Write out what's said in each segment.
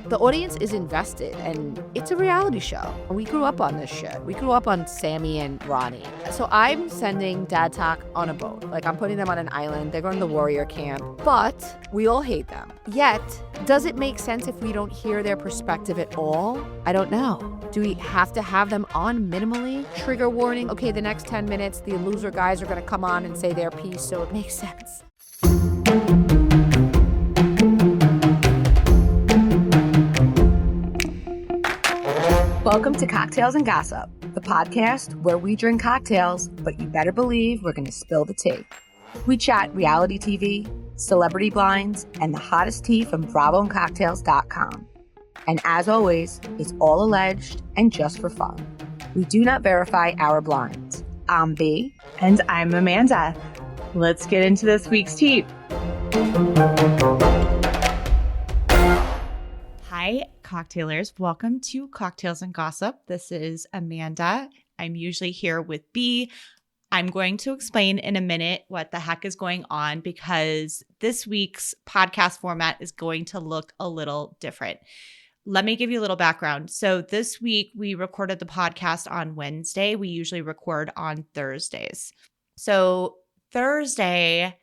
The audience is invested, and it's a reality show. We grew up on this shit. We grew up on Sammy and Ronnie. So I'm sending Dad Talk on a boat. Like, I'm putting them on an island. They're going to the warrior camp. But we all hate them. Yet, does it make sense if we don't hear their perspective at all? I don't know. Do we have to have them on minimally? Trigger warning. Okay, the next 10 minutes, the loser guys are going to come on and say their piece, so it makes sense. Welcome to Cocktails and Gossip, the podcast where we drink cocktails, but you better believe we're going to spill the tea. We chat reality TV, celebrity blinds, and the hottest tea from RHONJ. And as always, it's all alleged and just for fun. We do not verify our blinds. I'm B. And I'm Amanda. Let's get into this week's tea. Hi, cocktailers. Welcome to Cocktails and Gossip. This is Amanda. I'm usually here with B. I'm going to explain in a minute what the heck is going on because this week's podcast format is going to look a little different. Let me give you a little background. So this week we recorded the podcast on Wednesday. We usually record on Thursdays. So Thursday,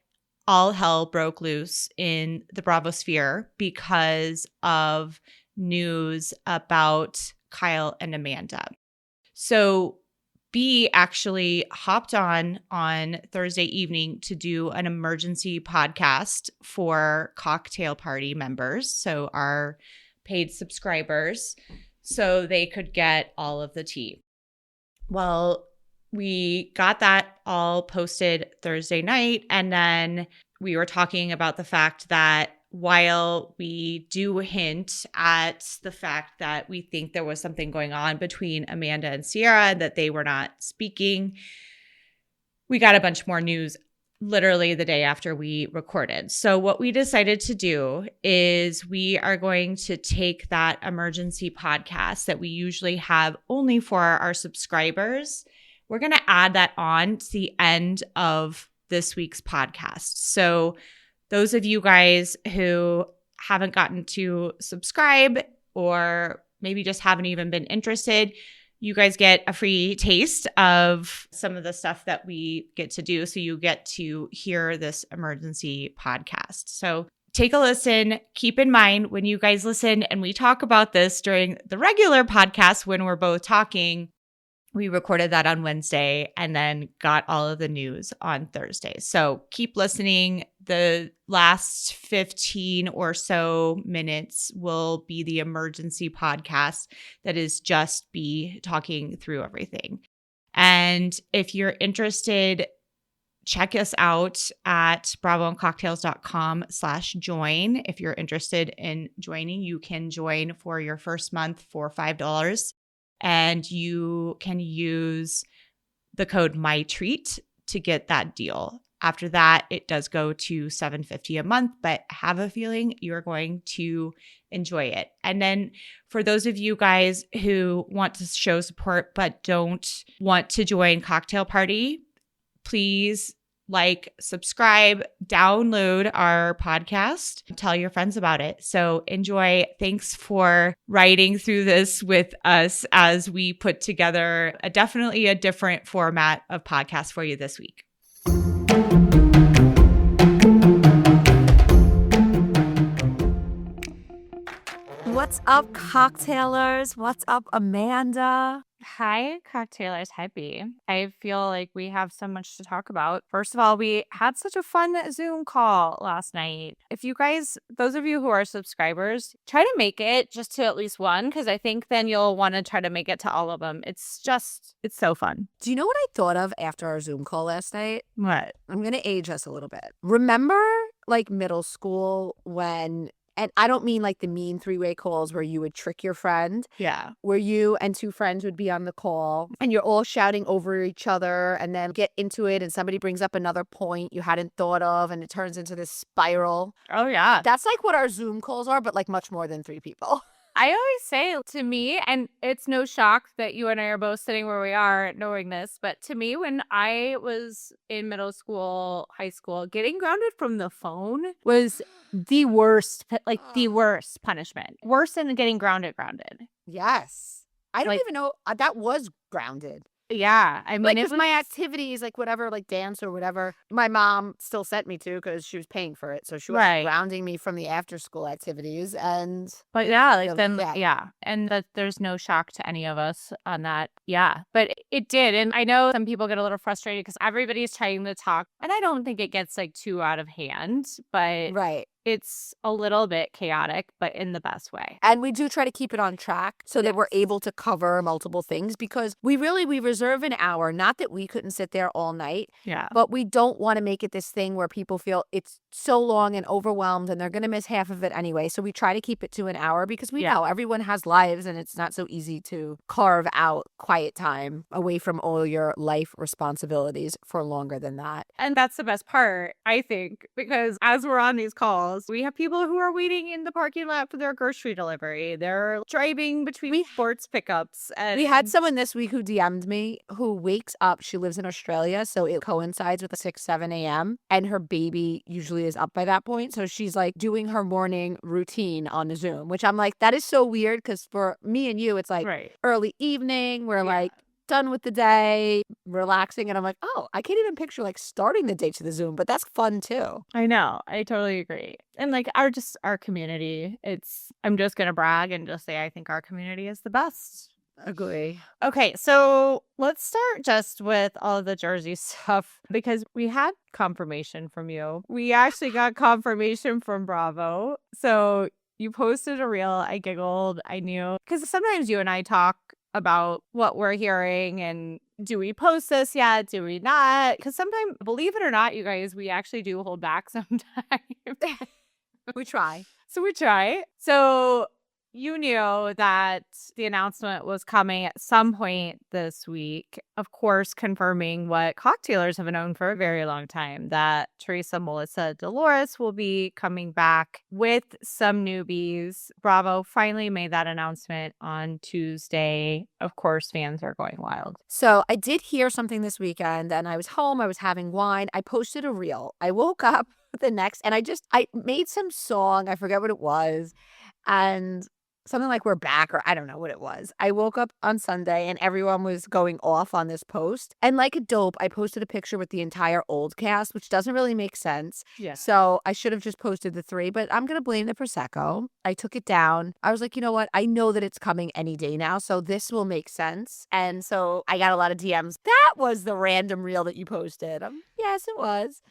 all hell broke loose in the Bravo sphere because of news about Kyle and Amanda. So B actually hopped on Thursday evening to do an emergency podcast for cocktail party members, so our paid subscribers, so they could get all of the tea. Well, we got that all posted Thursday night, and then we were talking about the fact that while we do hint at the fact that we think there was something going on between Amanda and Sierra and that they were not speaking, we got a bunch more news literally the day after we recorded. So what we decided to do is we are going to take that emergency podcast that we usually have only for our subscribers. We're going to add that on to the end of this week's podcast. So those of you guys who haven't gotten to subscribe or maybe just haven't even been interested, you guys get a free taste of some of the stuff that we get to do. So you get to hear this emergency podcast. So take a listen. Keep in mind when you guys listen and we talk about this during the regular podcast when we're both talking, we recorded that on Wednesday and then got all of the news on Thursday. So keep listening. The last 15 or so minutes will be the emergency podcast that is just be talking through everything. And if you're interested, check us out at bravoandcocktails.com/join. If you're interested in joining, you can join for your first month for $5. And you can use the code MyTreat to get that deal. After that, it does go to $7.50 a month, but have a feeling you're going to enjoy it. And then for those of you guys who want to show support but don't want to join Cocktail Party, please subscribe, download our podcast, tell your friends about it. So enjoy. Thanks for riding through this with us as we put together definitely a different format of podcast for you this week. What's up, cocktailers? What's up, Amanda? Hi, cocktailers. Hi, B. I feel like we have so much to talk about. First of all, we had such a fun Zoom call last night. If you guys, those of you who are subscribers, try to make it just to at least one, because I think then you'll want to try to make it to all of them. It's so fun. Do you know what I thought of after our Zoom call last night? What? I'm going to age us a little bit. Remember, middle school when... And I don't mean the mean three-way calls where you would trick your friend. Yeah. Where you and two friends would be on the call and you're all shouting over each other and then get into it and somebody brings up another point you hadn't thought of and it turns into this spiral. Oh, yeah. That's what our Zoom calls are, but much more than three people. I always say to me, and it's no shock that you and I are both sitting where we are knowing this, but to me, when I was in middle school, high school, getting grounded from the phone was the worst, like the worst punishment. Worse than getting grounded. Yes. I don't Like- even know. That was grounded. Yeah. I mean, Like, it if was my activities, like whatever, like dance or whatever, my mom still sent me to because she was paying for it. So she was Right. grounding me from the after school activities. And But yeah, like Yeah, then, yeah. yeah. And that there's no shock to any of us on that. Yeah. But it did. And I know some people get a little frustrated because everybody's trying to talk. And I don't think it gets like too out of hand, but right. it's a little bit chaotic, but in the best way. And we do try to keep it on track so that we're able to cover multiple things because we reserve an hour. Not that we couldn't sit there all night, Yeah. but we don't want to make it this thing where people feel it's so long and overwhelmed and they're going to miss half of it anyway. So we try to keep it to an hour because we know everyone has lives and it's not so easy to carve out quiet time away from all your life responsibilities for longer than that. And that's the best part, I think, because as we're on these calls, we have people who are waiting in the parking lot for their grocery delivery. They're driving between sports pickups. And We had someone this week who DM'd me who wakes up. She lives in Australia, so it coincides with 6, 7 a.m. And her baby usually is up by that point. So she's like doing her morning routine on the Zoom, which I'm like, that is so weird because for me and you, it's like early evening. We're like done with the day, relaxing. And I'm like, oh, I can't even picture like starting the day to the Zoom, but that's fun too. I know. I totally agree. And like our community, I'm just going to brag and just say I think our community is the best. Agree. Okay, so let's start just with all of the Jersey stuff because we had confirmation from you. We actually got confirmation from Bravo. So you posted a reel. I giggled. I knew because sometimes you and I talk about what we're hearing and do we post this yet? Do we not? Because sometimes, believe it or not, you guys, we actually do hold back sometimes. We try. So we try. So you knew that the announcement was coming at some point this week, of course, confirming what cocktailers have known for a very long time, that Teresa, Melissa, Dolores will be coming back with some newbies. Bravo finally made that announcement on Tuesday. Of course, fans are going wild. So I did hear something this weekend and I was home. I was having wine. I posted a reel. I woke up the next and I made some song. I forget what it was. And something like we're back or I don't know what it was. I woke up on Sunday and everyone was going off on this post. And like a dope, I posted a picture with the entire old cast, which doesn't really make sense. Yeah. So I should have just posted the 3, but I'm going to blame the Prosecco. I took it down. I was like, you know what? I know that it's coming any day now. So this will make sense. And so I got a lot of DMs. That was the random reel that you posted. Yes, it was.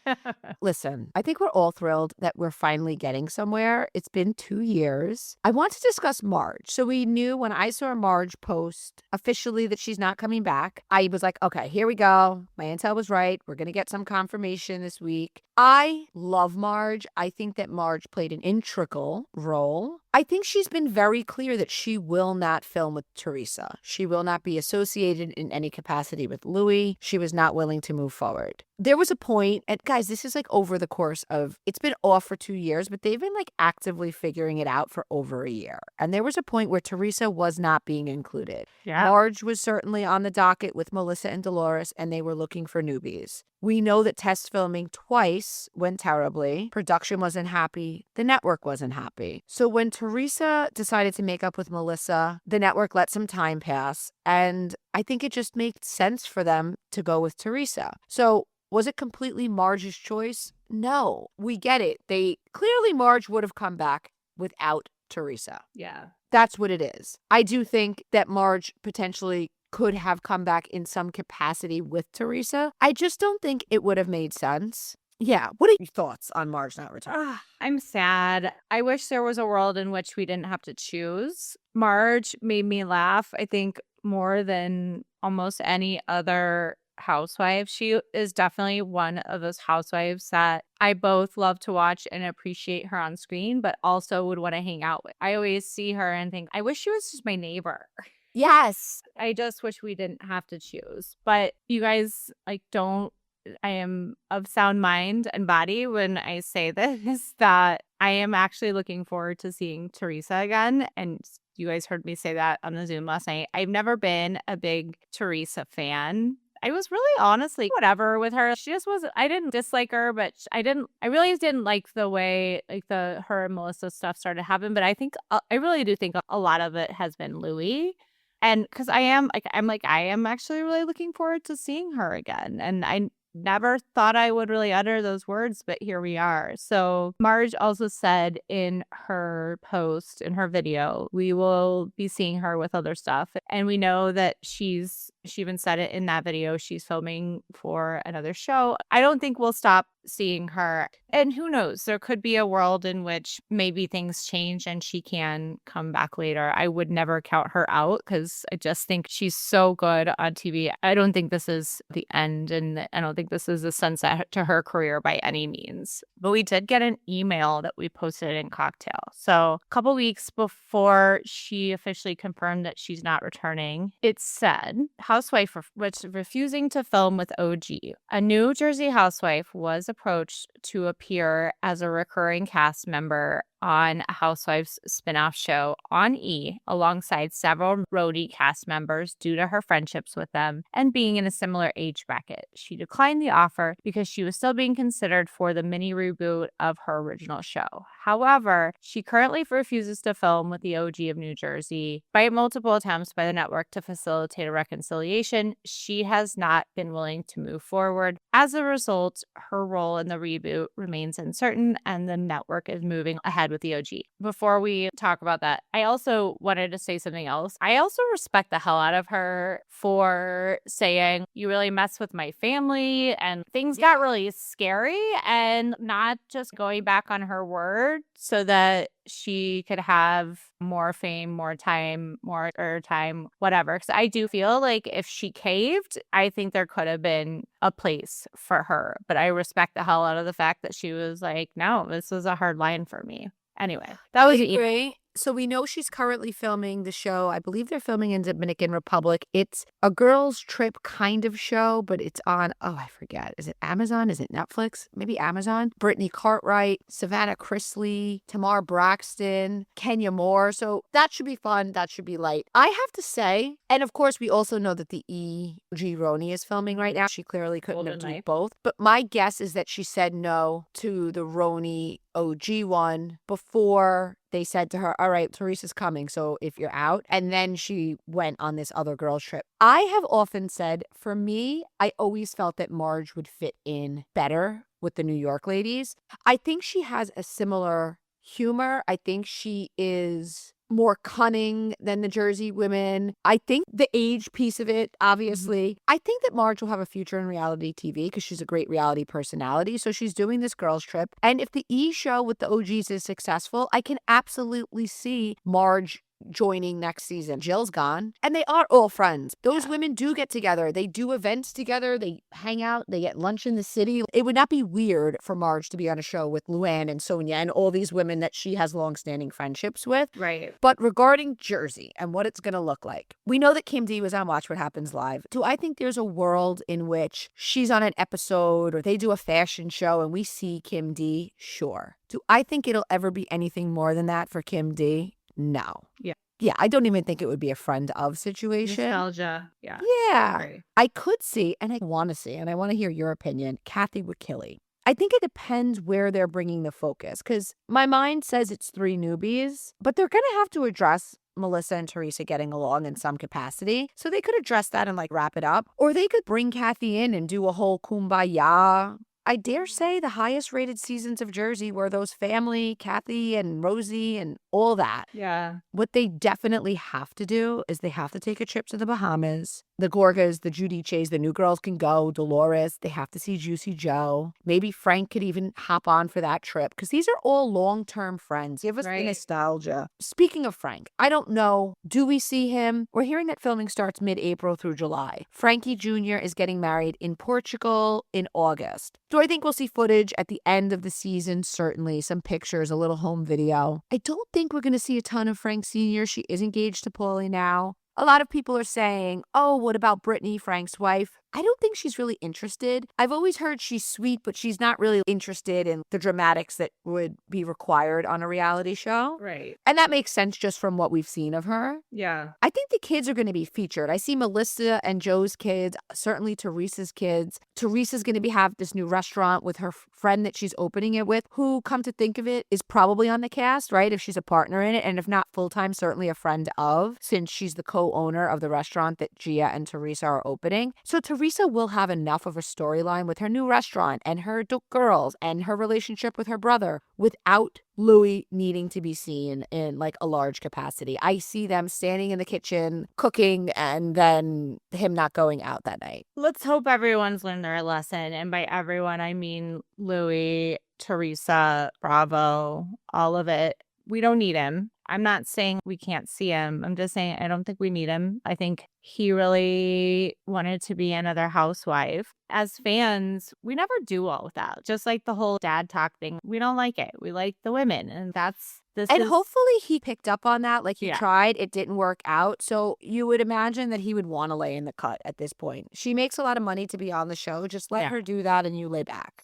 Listen, I think we're all thrilled that we're finally getting somewhere. It's been 2 years. I want to discuss Marge. So we knew when I saw Marge post officially that she's not coming back, I was like, okay, here we go. My intel was right. We're going to get some confirmation this week. I love Marge. I think that Marge played an integral role. I think she's been very clear that she will not film with Teresa. She will not be associated in any capacity with Louis. She was not willing to move forward. There was a point, and guys, this is like over the course of, it's been off for 2 years, but they've been like actively figuring it out for over a year. And there was a point where Teresa was not being included. Yeah. Marge was certainly on the docket with Melissa and Dolores, and they were looking for newbies. We know that test filming twice went terribly. Production wasn't happy. The network wasn't happy. So when Teresa decided to make up with Melissa, the network let some time pass. And I think it just made sense for them to go with Teresa. So was it completely Marge's choice? No, we get it. Clearly Marge would have come back without Teresa. Yeah. That's what it is. I do think that Marge potentially could have come back in some capacity with Teresa. I just don't think it would have made sense. Yeah. What are your thoughts on Marge not returning? I'm sad. I wish there was a world in which we didn't have to choose. Marge made me laugh, I think, more than almost any other housewife. She is definitely one of those housewives that I both love to watch and appreciate her on screen, but also would want to hang out with. I always see her and think, I wish she was just my neighbor. Yes. I just wish we didn't have to choose. But you guys, like, don't I am of sound mind and body when I say this, that I am actually looking forward to seeing Teresa again. And you guys heard me say that on the Zoom last night. I've never been a big Teresa fan. I was really honestly whatever with her. She just was, I didn't dislike her, but I really didn't like the way like her and Melissa stuff started to happen. But I really do think a lot of it has been Louis. And because I am actually really looking forward to seeing her again. And I never thought I would really utter those words, but here we are. So Marge also said in her post, in her video, we will be seeing her with other stuff. And we know that she even said it in that video, she's filming for another show. I don't think we'll stop seeing her. And who knows, there could be a world in which maybe things change and she can come back later. I would never count her out because I just think she's so good on TV. I don't think this is the end, and I don't think this is a sunset to her career by any means. But we did get an email that we posted in Cocktail. So a couple weeks before she officially confirmed that she's not returning, it said, housewife was refusing to film with OG. A New Jersey housewife was approached to appear as a recurring cast member on a Housewives spinoff show on E! Alongside several RHONJ cast members due to her friendships with them and being in a similar age bracket. She declined the offer because she was still being considered for the mini reboot of her original show. However, she currently refuses to film with the OG of New Jersey. Despite multiple attempts by the network to facilitate a reconciliation, she has not been willing to move forward. As a result, her role in the reboot remains uncertain and the network is moving ahead with the OG. Before we talk about that, I also wanted to say something else. I also respect the hell out of her for saying, you really mess with my family and things got really scary, and not just going back on her word so that she could have more fame, more time, more airtime, whatever. Because I do feel like if she caved, I think there could have been a place for her. But I respect the hell out of the fact that she was like, no, this was a hard line for me. Anyway, that was great. So we know she's currently filming the show. I believe they're filming in Dominican Republic. It's a girls' trip kind of show, but it's on, I forget. Is it Amazon? Is it Netflix? Maybe Amazon. Brittany Cartwright, Savannah Chrisley, Tamar Braxton, Kenya Moore. So that should be fun. That should be light. I have to say, and of course, we also know that the E.G. RHONJ is filming right now. She clearly couldn't have done both. But my guess is that she said no to the RHONJ OG one before they said to her, all right, Teresa's coming, so if you're out. And then she went on this other girls trip. I have often said, for me, I always felt that Marge would fit in better with the New York ladies. I think she has a similar humor. I think she is more cunning than the Jersey women. I think the age piece of it, obviously. I think that Marge will have a future in reality TV because she's a great reality personality. So she's doing this girls trip. And if the E show with the OGs is successful, I can absolutely see Marge joining next season. Jill's gone, and they are all friends. Those women do get together. They do events together. They hang out. They get lunch in the city. It would not be weird for Marge to be on a show with Luann and Sonia and all these women that she has longstanding friendships with. right. But regarding Jersey and what it's going to look like, we know that Kim D was on Watch What Happens Live. Do I think there's a world in which she's on an episode or they do a fashion show and we see Kim D? Sure. Do I think it'll ever be anything more than that for Kim D? No. Yeah, I don't even think it would be a friend of situation. Nostalgia. Yeah. Yeah. Right. I could see, and I want to see, and I want to hear your opinion, Kathy Wakili. I think it depends where they're bringing the focus, because my mind says it's 3 newbies, but they're going to have to address Melissa and Teresa getting along in some capacity. So they could address that and wrap it up, or they could bring Kathy in and do a whole kumbaya. I dare say the highest rated seasons of Jersey were those family, Kathy and Rosie and all that. Yeah. What they definitely have to do is they have to take a trip to the Bahamas. The Gorgas, the Giudices, the new girls can go. Dolores, they have to see Juicy Joe. Maybe Frank could even hop on for that trip because these are all long-term friends. Give us the nostalgia. Speaking of Frank, I don't know. Do we see him? We're hearing that filming starts mid-April through July. Frankie Jr. is getting married in Portugal in August. Do I think we'll see footage at the end of the season? Certainly. Some pictures, a little home video. I don't think we're going to see a ton of Frank Sr. She is engaged to Paulie now. A lot of people are saying, oh, what about Brittany, Frank's wife? I don't think she's really interested. I've always heard she's sweet, but she's not really interested in the dramatics that would be required on a reality show. Right. And that makes sense just from what we've seen of her. Yeah. I think the kids are going to be featured. I see Melissa and Joe's kids, certainly Teresa's kids. Teresa's going to have this new restaurant with her friend that she's opening it with, who, come to think of it, is probably on the cast, right? If she's a partner in it, and if not full-time, certainly a friend of, since she's the co-owner of the restaurant that Gia and Teresa are opening. So Teresa will have enough of a storyline with her new restaurant and her girls and her relationship with her brother without Louis needing to be seen in like a large capacity. I see them standing in the kitchen cooking and then him not going out that night. Let's hope everyone's learned their lesson. And by everyone, I mean Louis, Teresa, Bravo, all of it. We don't need him. I'm not saying we can't see him. I'm just saying I don't think we need him. I think he really wanted to be another housewife. As fans, we never do all of that. Just like the whole dad talk thing. We don't like it. We like the women. And hopefully he picked up on that. Like he tried, it didn't work out. So you would imagine that he would want to lay in the cut at this point. She makes a lot of money to be on the show. Just let her do that and you lay back.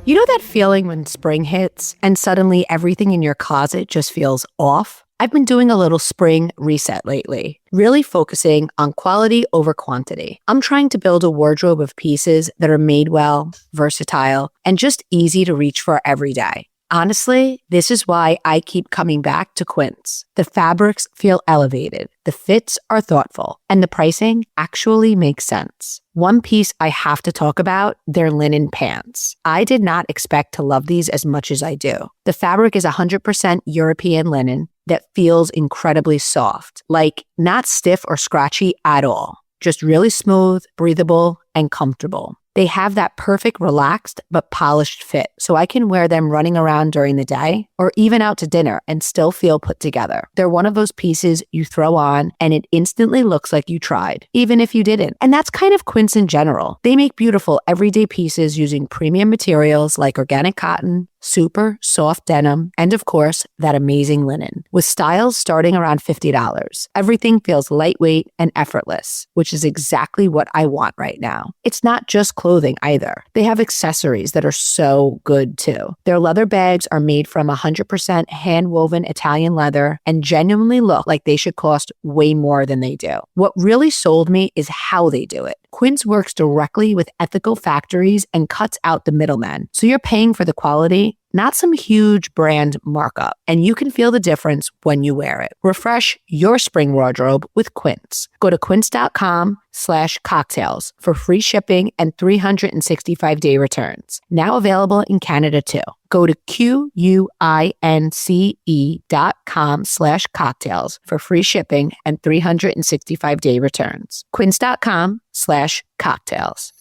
You know that feeling when spring hits and suddenly everything in your closet just feels off? I've been doing a little spring reset lately, really focusing on quality over quantity. I'm trying to build a wardrobe of pieces that are made well, versatile, and just easy to reach for every day. Honestly, this is why I keep coming back to Quince. The fabrics feel elevated, the fits are thoughtful, and the pricing actually makes sense. One piece I have to talk about, their linen pants. I did not expect to love these as much as I do. The fabric is 100% European linen that feels incredibly soft, like not stiff or scratchy at all. Just really smooth, breathable, and comfortable. They have that perfect relaxed but polished fit, so I can wear them running around during the day or even out to dinner and still feel put together. They're one of those pieces you throw on and it instantly looks like you tried, even if you didn't. And that's kind of Quince in general. They make beautiful everyday pieces using premium materials like organic cotton, super soft denim, and of course, that amazing linen. With styles starting around $50, everything feels lightweight and effortless, which is exactly what I want right now. It's not just clothing either. They have accessories that are so good too. Their leather bags are made from 100% hand-woven Italian leather and genuinely look like they should cost way more than they do. What really sold me is how they do it. Quince works directly with ethical factories and cuts out the middlemen, so you're paying for the quality, not some huge brand markup. And you can feel the difference when you wear it. Refresh your spring wardrobe with Quince. Go to quince.com/cocktails for free shipping and 365-day returns. Now available in Canada too. Go to QUINCE.com/cocktails for free shipping and 365-day returns. Quince.com/cocktails.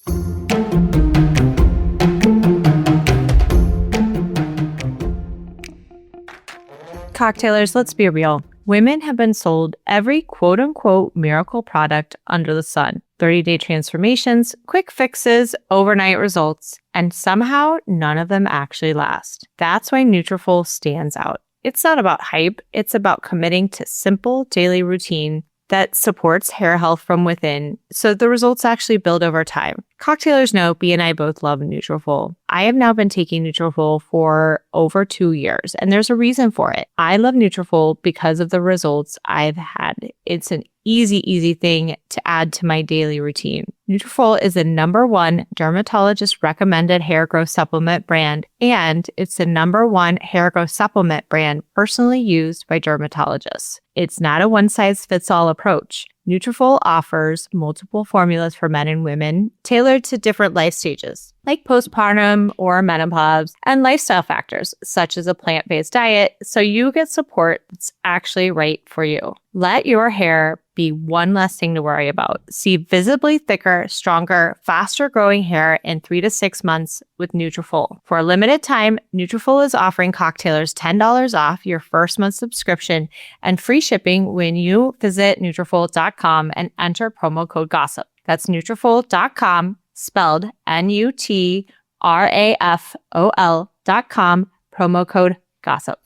Cocktailers, let's be real. Women have been sold every quote-unquote miracle product under the sun. 30-day transformations, quick fixes, overnight results, and somehow none of them actually last. That's why Nutrafol stands out. It's not about hype, it's about committing to simple daily routine that supports hair health from within, so the results actually build over time. Cocktailers know B and I both love Nutrafol. I have now been taking Nutrafol for over 2 years, and there's a reason for it. I love Nutrafol because of the results I've had. It's an easy thing to add to my daily routine. Nutrafol is the #1 dermatologist recommended hair growth supplement brand, and it's the #1 hair growth supplement brand personally used by dermatologists. It's not a one-size-fits-all approach. Nutrafol offers multiple formulas for men and women tailored to different life stages, like postpartum or menopause, and lifestyle factors, such as a plant-based diet, so you get support that's actually right for you. Let your hair be one less thing to worry about. See visibly thicker, stronger, faster-growing hair in 3 to 6 months with Nutrafol. For a limited time, Nutrafol is offering Cocktailers $10 off your first month subscription and free shipping when you visit Nutrafol.com and enter promo code GOSSIP. That's Nutrafol.com, spelled Nutrafol.com, promo code GOSSIP.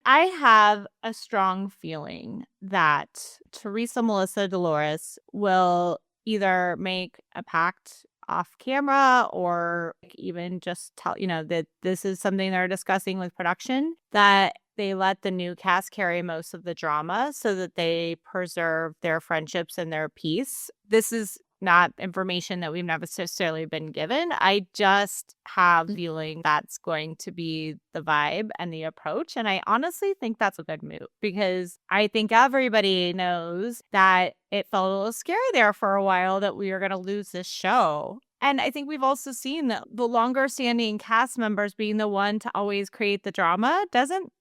I have a strong feeling that Teresa, Melissa, Dolores will either make a pact off camera or even just tell, that this is something they're discussing with production, that they let the new cast carry most of the drama so that they preserve their friendships and their peace. This is not information that we've necessarily been given. I just have feeling that's going to be the vibe and the approach. And I honestly think that's a good move because I think everybody knows that it felt a little scary there for a while that we were going to lose this show. And I think we've also seen that the longer standing cast members being the one to always create the drama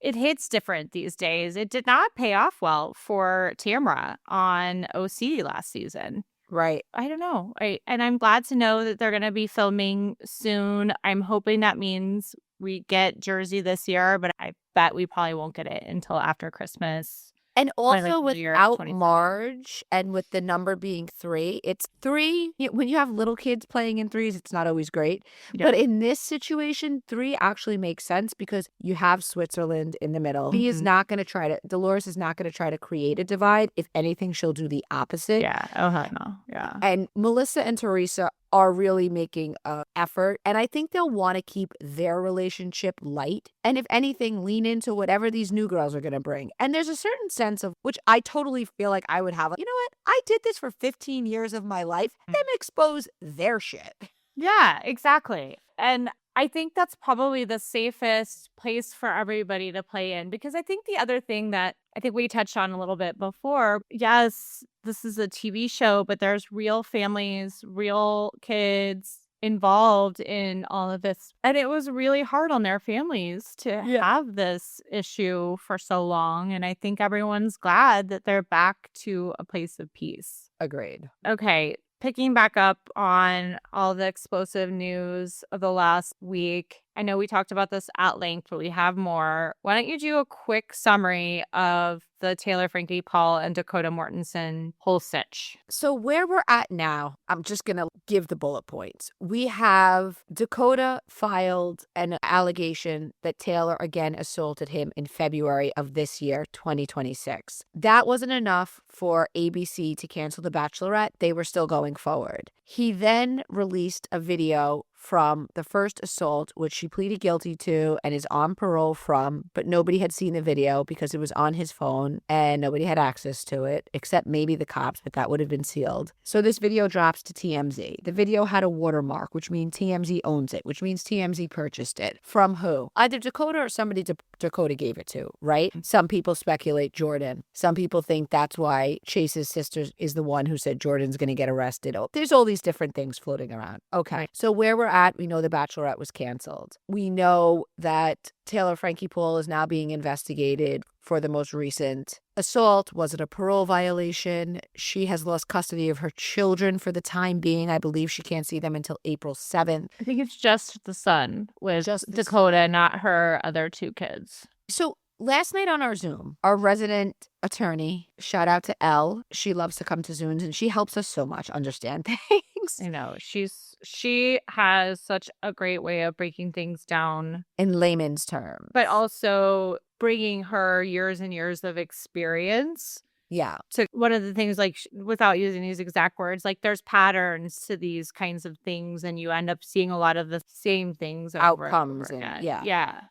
it hits different these days. It did not pay off well for Tamra on OC last season. Right. I don't know. And I'm glad to know that they're going to be filming soon. I'm hoping that means we get Jersey this year, but I bet we probably won't get it until after Christmas. And also New Year without 2020. Marge and with the number being 3, it's 3. When you have little kids playing in 3s, it's not always great. Yeah. But in this situation, 3 actually makes sense because you have Switzerland in the middle. He is not going to Dolores is not going to try to create a divide. If anything, she'll do the opposite. Yeah. Oh, heck no. Yeah. And Melissa and Teresa are really making an effort. And I think they'll want to keep their relationship light. And if anything, lean into whatever these new girls are going to bring. And there's a certain sense of, which I totally feel like I would have, you know what? I did this for 15 years of my life. Let them expose their shit. Yeah, exactly. And I think that's probably the safest place for everybody to play in because I think the other thing that I think we touched on a little bit before, yes, this is a TV show, but there's real families, real kids involved in all of this. And it was really hard on their families to have this issue for so long. And I think everyone's glad that they're back to a place of peace. Agreed. Okay. Picking back up on all the explosive news of the last week, I know we talked about this at length, but we have more. Why don't you do a quick summary of the Taylor, Frankie, Paul, and Dakota Mortensen whole stitch? So where we're at now, I'm just going to give the bullet points. We have Dakota filed an allegation that Taylor again assaulted him in February of this year, 2026. That wasn't enough for ABC to cancel The Bachelorette. They were still going forward. He then released a video from the first assault, which she pleaded guilty to and is on parole from, but nobody had seen the video because it was on his phone and nobody had access to it, except maybe the cops, but that would have been sealed. So this video drops to TMZ. The video had a watermark, which means TMZ owns it, which means TMZ purchased it. From who? Either Dakota or somebody Dakota gave it to, right? Some people speculate Jordan. Some people think that's why Chase's sister is the one who said Jordan's going to get arrested. Oh, there's all these different things floating around. Okay, so where we're at, we know The Bachelorette was canceled. We know that Taylor Frankie Paul is now being investigated for the most recent assault. Was it a parole violation? She has lost custody of her children for the time being. I believe she can't see them until April 7th. I think it's just the son with Dakota, not her other 2 kids. So last night on our Zoom, our resident attorney, shout out to Elle. She loves to come to Zooms and she helps us so much understand things. I know. She has such a great way of breaking things down in layman's terms, but also bringing her years and years of experience. Yeah. So one of the things, like, without using these exact words, like there's patterns to these kinds of things and you end up seeing a lot of the same things outcomes. Yeah.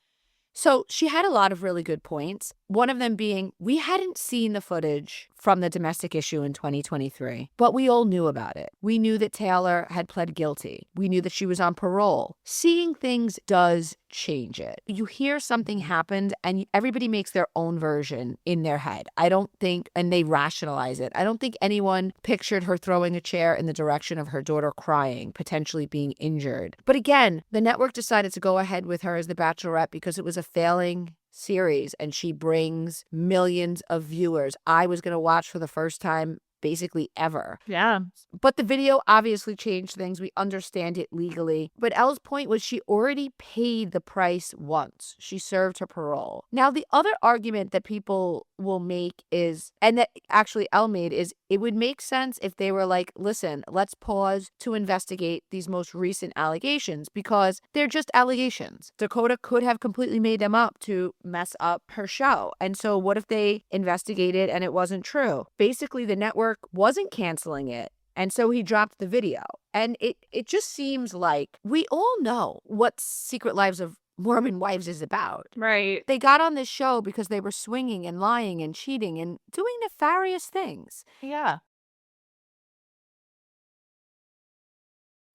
So she had a lot of really good points. One of them being, we hadn't seen the footage from the domestic issue in 2023, but we all knew about it. We knew that Taylor had pled guilty. We knew that she was on parole. Seeing things does change it. You hear something happened and everybody makes their own version in their head. I don't think, and they rationalize it. I don't think anyone pictured her throwing a chair in the direction of her daughter crying, potentially being injured. But again, the network decided to go ahead with her as the Bachelorette because it was a failing series and she brings millions of viewers. I was going to watch for the first time basically ever. Yeah. But the video obviously changed things. We understand it legally. But Elle's point was she already paid the price once. She served her parole. Now, the other argument that people will make is, and that actually Elle made, is it would make sense if they were like, listen, let's pause to investigate these most recent allegations because they're just allegations. Dakota could have completely made them up to mess up her show. And so what if they investigated and it wasn't true? Basically, the network wasn't canceling it. And so he dropped the video. And it just seems like we all know what Secret Lives of Mormon Wives is about. Right. They got on this show because they were swinging and lying and cheating and doing nefarious things. Yeah.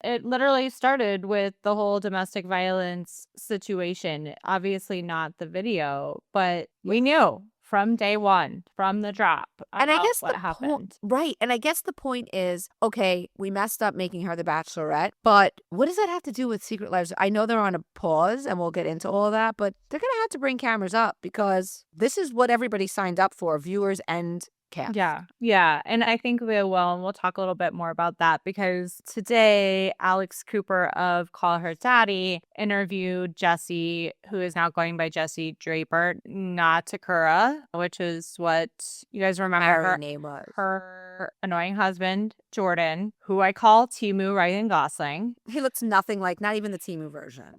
It literally started with the whole domestic violence situation. Obviously not the video, but we knew from day one, from the drop, And I guess what the happened. point, right? And I guess the point is, okay, we messed up making her the Bachelorette, but what does that have to do with Secret Lives? I know they're on a pause, and we'll get into all of that, but they're gonna have to bring cameras up because this is what everybody signed up for, viewers and cast. Yeah. And I think we will, and we'll talk a little bit more about that because today, Alex Cooper of Call Her Daddy interviewed Jessie, who is now going by Jessie Draper, not Takura, which is what you guys remember Her her name was. her annoying husband, Jordan, who I call Temu Ryan Gosling. He looks nothing like, not even the Temu version.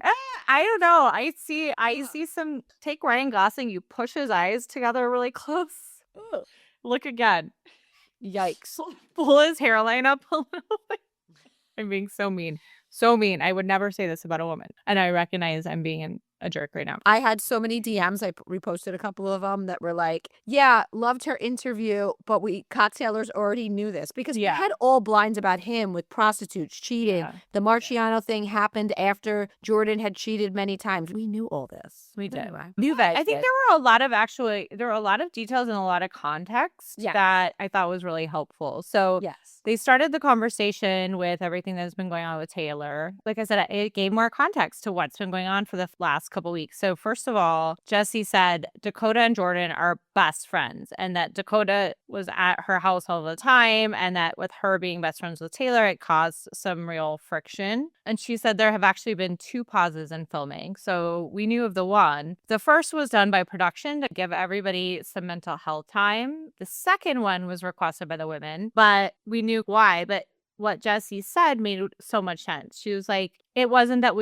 I don't know. I see some, take Ryan Gosling, you push his eyes together really close. Look again. Yikes. Pull his hairline up a little bit. I'm being so mean. So mean. I would never say this about a woman. And I recognize I'm being a jerk right now. I had so many DMs. I reposted a couple of them that were like, yeah, loved her interview, but we cocktailers already knew this because we had all blinds about him with prostitutes, cheating. Yeah. The Marciano thing happened after Jordan had cheated many times. We knew all this. We did. Anyway. I think there were a lot of details and a lot of context that I thought was really helpful. So they started the conversation with everything that's been going on with Taylor. Like I said, it gave more context to what's been going on for the last couple weeks. So first of all, Jessie said Dakota and Jordan are best friends and that Dakota was at her house all the time and that with her being best friends with Taylor, it caused some real friction. And she said there have actually been 2 pauses in filming. So we knew of the one. The first was done by production to give everybody some mental health time. The second one was requested by the women, but we knew why. But what Jessie said made so much sense. She was like, it wasn't that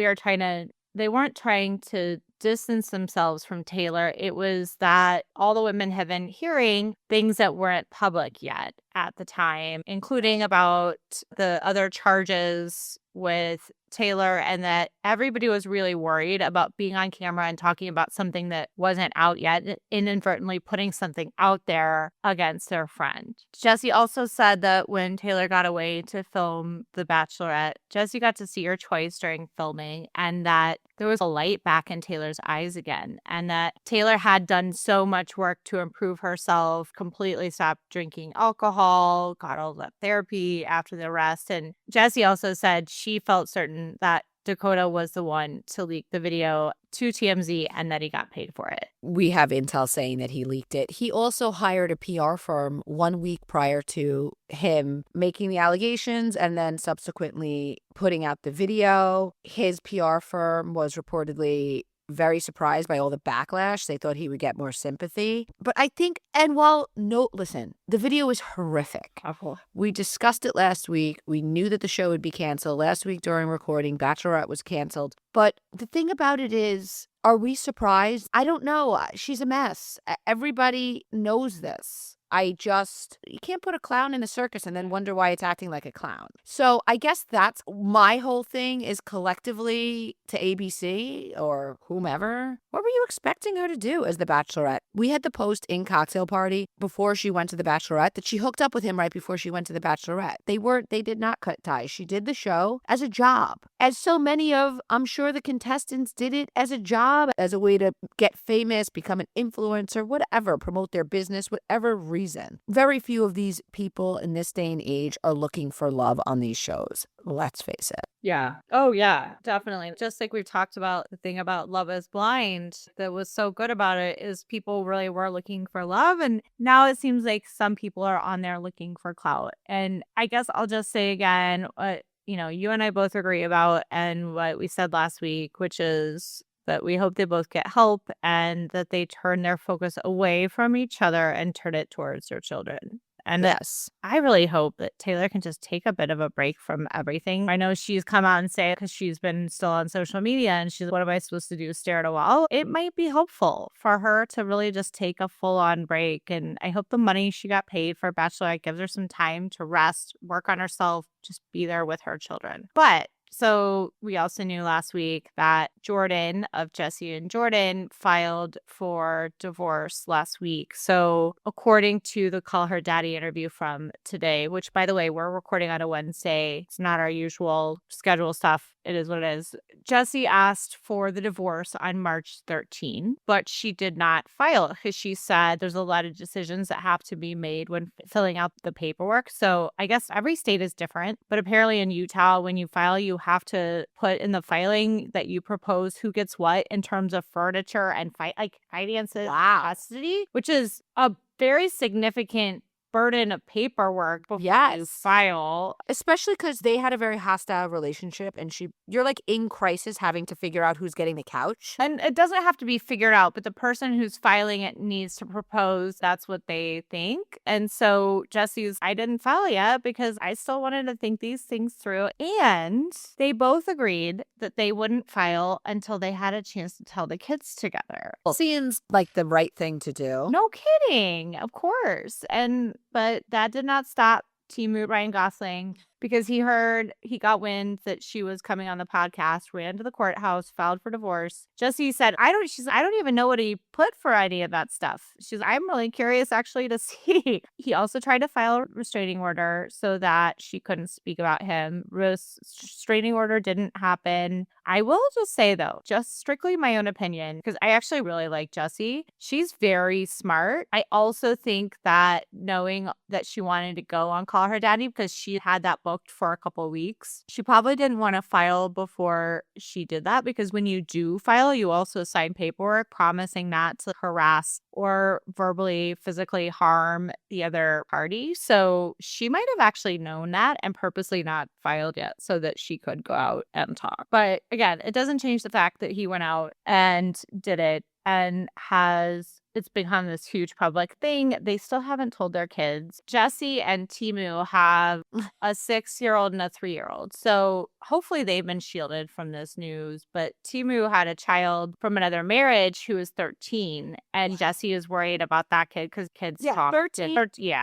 they weren't trying to distance themselves from Taylor. It was that all the women have been hearing things that weren't public yet at the time, including about the other charges with Taylor, and that everybody was really worried about being on camera and talking about something that wasn't out yet, inadvertently putting something out there against their friend. Jessie also said that when Taylor got away to film The Bachelorette, Jessie got to see her twice during filming, and that there was a light back in Taylor's eyes again, and that Taylor had done so much work to improve herself, completely stopped drinking alcohol, got all that therapy after the arrest. And Jessie also said she felt certain that Dakota was the one to leak the video to TMZ and that he got paid for it. We have intel saying that he leaked it. He also hired a PR firm 1 week prior to him making the allegations and then subsequently putting out the video. His PR firm was reportedly very surprised by all the backlash. They thought he would get more sympathy. But I think, listen, the video is horrific. We discussed it last week. We knew that the show would be canceled. Last week during recording, Bachelorette was canceled. But the thing about it is, are we surprised? I don't know. She's a mess. Everybody knows this. You can't put a clown in a circus and then wonder why it's acting like a clown. So I guess that's my whole thing is collectively to ABC or whomever. What were you expecting her to do as the Bachelorette? We had the post in Cocktail Party before she went to the Bachelorette that she hooked up with him right before she went to the Bachelorette. They did not cut ties. She did the show as a job. As so many of, I'm sure the contestants did it as a job, as a way to get famous, become an influencer, whatever, promote their business, whatever reason. Very few of these people in this day and age are looking for love on these shows. Let's face it. Yeah. Oh, yeah, definitely. Just like we've talked about the thing about Love is Blind that was so good about it is people really were looking for love. And now it seems like some people are on there looking for clout. And I guess I'll just say again what, you and I both agree about and what we said last week, which is that we hope they both get help and that they turn their focus away from each other and turn it towards their children. And Yes. I really hope that Taylor can just take a bit of a break from everything. I know she's come out and say, because she's been still on social media and she's, what am I supposed to do? Stare at a wall? It might be helpful for her to really just take a full on break. And I hope the money she got paid for Bachelorette gives her some time to rest, work on herself, just be there with her children. But so we also knew last week that Jordan of Jessie and Jordan filed for divorce last week. So according to the Call Her Daddy interview from today, which by the way, we're recording on a Wednesday. It's not our usual schedule stuff. It is what it is. Jessie asked for the divorce on March 13, but she did not file because she said there's a lot of decisions that have to be made when filling out the paperwork. So I guess every state is different, but apparently in Utah, when you file, you have to put in the filing that you propose who gets what in terms of furniture and finances, custody, which is a very significant burden of paperwork before you file. Especially because they had a very hostile relationship and you're like in crisis having to figure out who's getting the couch. And it doesn't have to be figured out, but the person who's filing it needs to propose that's what they think. And so Jessie's, I didn't file yet because I still wanted to think these things through. And they both agreed that they wouldn't file until they had a chance to tell the kids together. Seems like the right thing to do. No kidding, of course. But that did not stop Team Ryan Gosling because he got wind that she was coming on the podcast, ran to the courthouse, filed for divorce. Jessie said, I don't even know what he put for any of that stuff. She's, I'm really curious actually to see. He also tried to file a restraining order so that she couldn't speak about him. Restraining order didn't happen. I will just say though, just strictly my own opinion, because I actually really like Jessie. She's very smart. I also think that knowing that she wanted to go on Call Her Daddy because she had that booked for a couple of weeks, she probably didn't want to file before she did that because when you do file, you also sign paperwork promising not to harass or verbally, physically harm the other party. So she might have actually known that and purposely not filed yet so that she could go out and talk. But again, it doesn't change the fact that he went out and did it and it's become this huge public thing. They still haven't told their kids. Jessie and Timu have a 6-year-old and a 3-year-old. So hopefully they've been shielded from this news. But Timu had a child from another marriage who was 13. And Jessie is worried about that kid because kids talk. 13.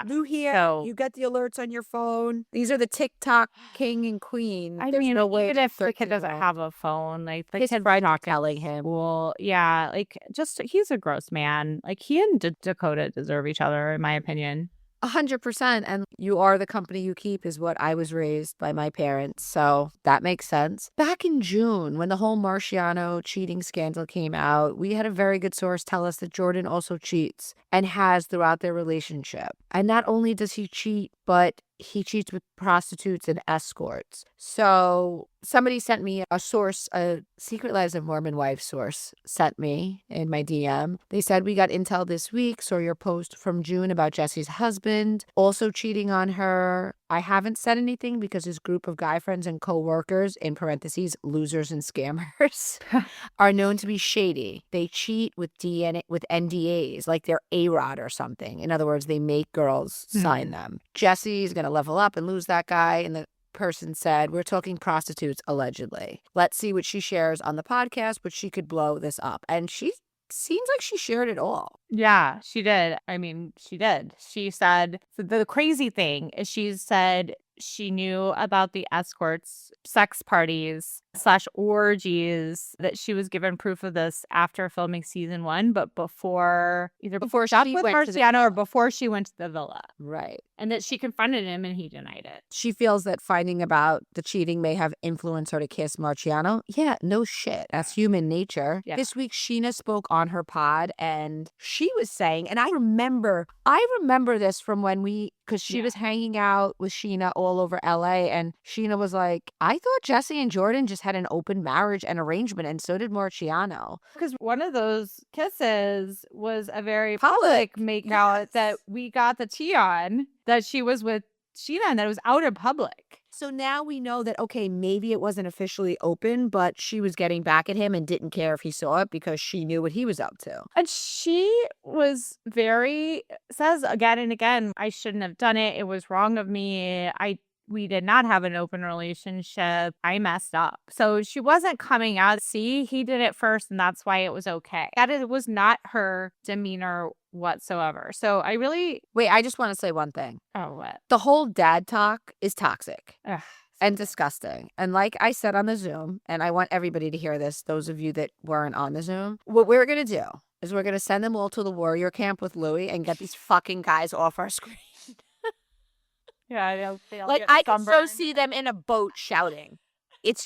New here. So, you get the alerts on your phone. These are the TikTok king and queen. I There's mean, no way even if the kid 13-year-old. doesn't have a phone, like the His kid friend not telling him. Well, yeah, like just he's a gross man. Like he and Dakota deserve each other, in my opinion. 100%. And you are the company you keep is what I was raised by my parents. So that makes sense. Back in June, when the whole Marciano cheating scandal came out, we had a very good source tell us that Jordan also cheats and has throughout their relationship. And not only does he cheat, but he cheats with prostitutes and escorts. So somebody sent me a source, a Secret Lives of Mormon Wives source sent me in my DM. They said, we got intel this week, saw your post from June about Jessie's husband, also cheating on her. I haven't said anything because his group of guy friends and co-workers, in parentheses, losers and scammers, are known to be shady. They cheat with NDAs, like they're A-Rod or something. In other words, they make girls sign them. Jessie's going to level up and lose that guy. And the person said, we're talking prostitutes, allegedly. Let's see what she shares on the podcast, but she could blow this up. And she seems like she shared it all. Yeah, she did. I mean, she did. She said, so the crazy thing is she said she knew about the escorts, sex parties slash orgies that she was given proof of this after filming season 1, but before she with went to the Marciano or before she went to the villa. Right. And that she confronted him and he denied it. She feels that finding about the cheating may have influenced her to kiss Marciano. Yeah, no shit. That's human nature. Yeah. This week, Sheena spoke on her pod and she was saying, and I remember this from when because she was hanging out with Sheena all over LA, and Sheena was like, I thought Jessie and Jordan just had an open marriage and arrangement, and so did Marciano. Because one of those kisses was a very Public. public make out that we got the tea on, that she was with Sheena and that it was out in public. So now we know that, okay, maybe it wasn't officially open, but she was getting back at him and didn't care if he saw it because she knew what he was up to. And she says again and again, I shouldn't have done it. It was wrong of me. We did not have an open relationship. I messed up. So she wasn't coming out. See, he did it first and that's why it was okay. That it was not her demeanor whatsoever. So Wait, I just want to say one thing. Oh, what? The whole dad talk is toxic. Ugh. And disgusting. And like I said on the Zoom, and I want everybody to hear this, those of you that weren't on the Zoom, what we're going to do is we're going to send them all to the warrior camp with Louis and get these fucking guys off our screen. Yeah, they'll Like, get I can so sunburned. see them in a boat shouting. That's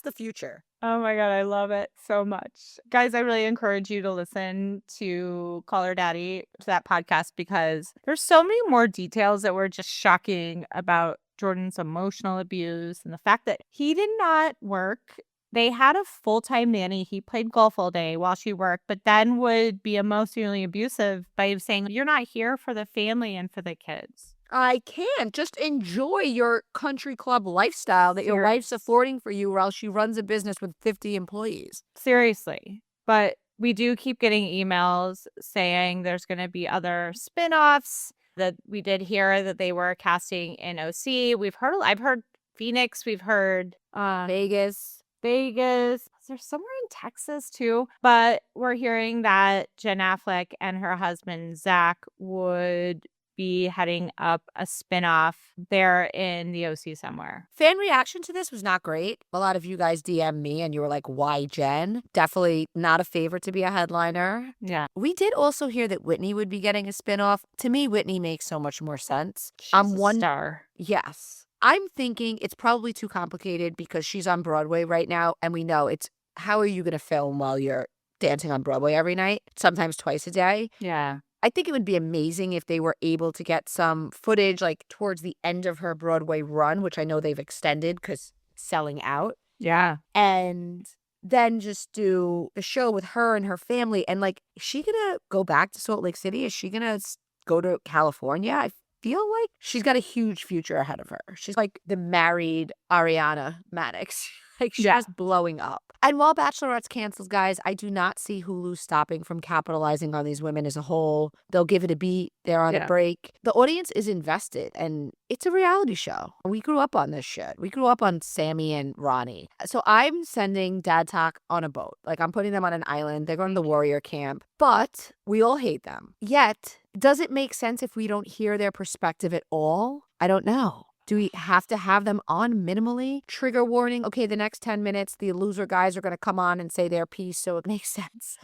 the future. Oh my God, I love it so much. Guys, I really encourage you to listen to Call Her Daddy, to that podcast, because there's so many more details that were just shocking about Jordan's emotional abuse and the fact that he did not work. They had a full-time nanny. He played golf all day while she worked, but then would be emotionally abusive by saying, you're not here for the family and for the kids. I can't. Just enjoy your country club lifestyle that your wife's affording for you, or else she runs a business with 50 employees. Seriously. But we do keep getting emails saying there's going to be other spinoffs, that we did hear that they were casting in OC. I've heard Phoenix. We've heard Vegas. There's somewhere in Texas too. But we're hearing that Jen Affleck and her husband Zach would be heading up a spinoff there in the OC somewhere. Fan reaction to this was not great. A lot of you guys DM'd me and you were like, why Jen? Definitely not a favorite to be a headliner. Yeah. We did also hear that Whitney would be getting a spinoff. To me, Whitney makes so much more sense. She's a star. Yes. I'm thinking it's probably too complicated because she's on Broadway right now. And we know how are you going to film while you're dancing on Broadway every night? Sometimes twice a day. Yeah. I think it would be amazing if they were able to get some footage like towards the end of her Broadway run, which I know they've extended because selling out. Yeah. And then just do a show with her and her family. And like, is she going to go back to Salt Lake City? Is she going to go to California? I feel like she's got a huge future ahead of her. She's like the married Ariana Maddox. Like, she's just blowing up. And while Bachelorette's cancels, guys, I do not see Hulu stopping from capitalizing on these women as a whole. They'll give it a beat. They're on a break. The audience is invested, and it's a reality show. We grew up on this shit. We grew up on Sammy and Ronnie. So I'm sending Dad Talk on a boat. Like, I'm putting them on an island. They're going to the warrior camp. But we all hate them. Yet, does it make sense if we don't hear their perspective at all? I don't know. Do we have to have them on minimally? Trigger warning. Okay, the next 10 minutes, the loser guys are going to come on and say their piece, so it makes sense.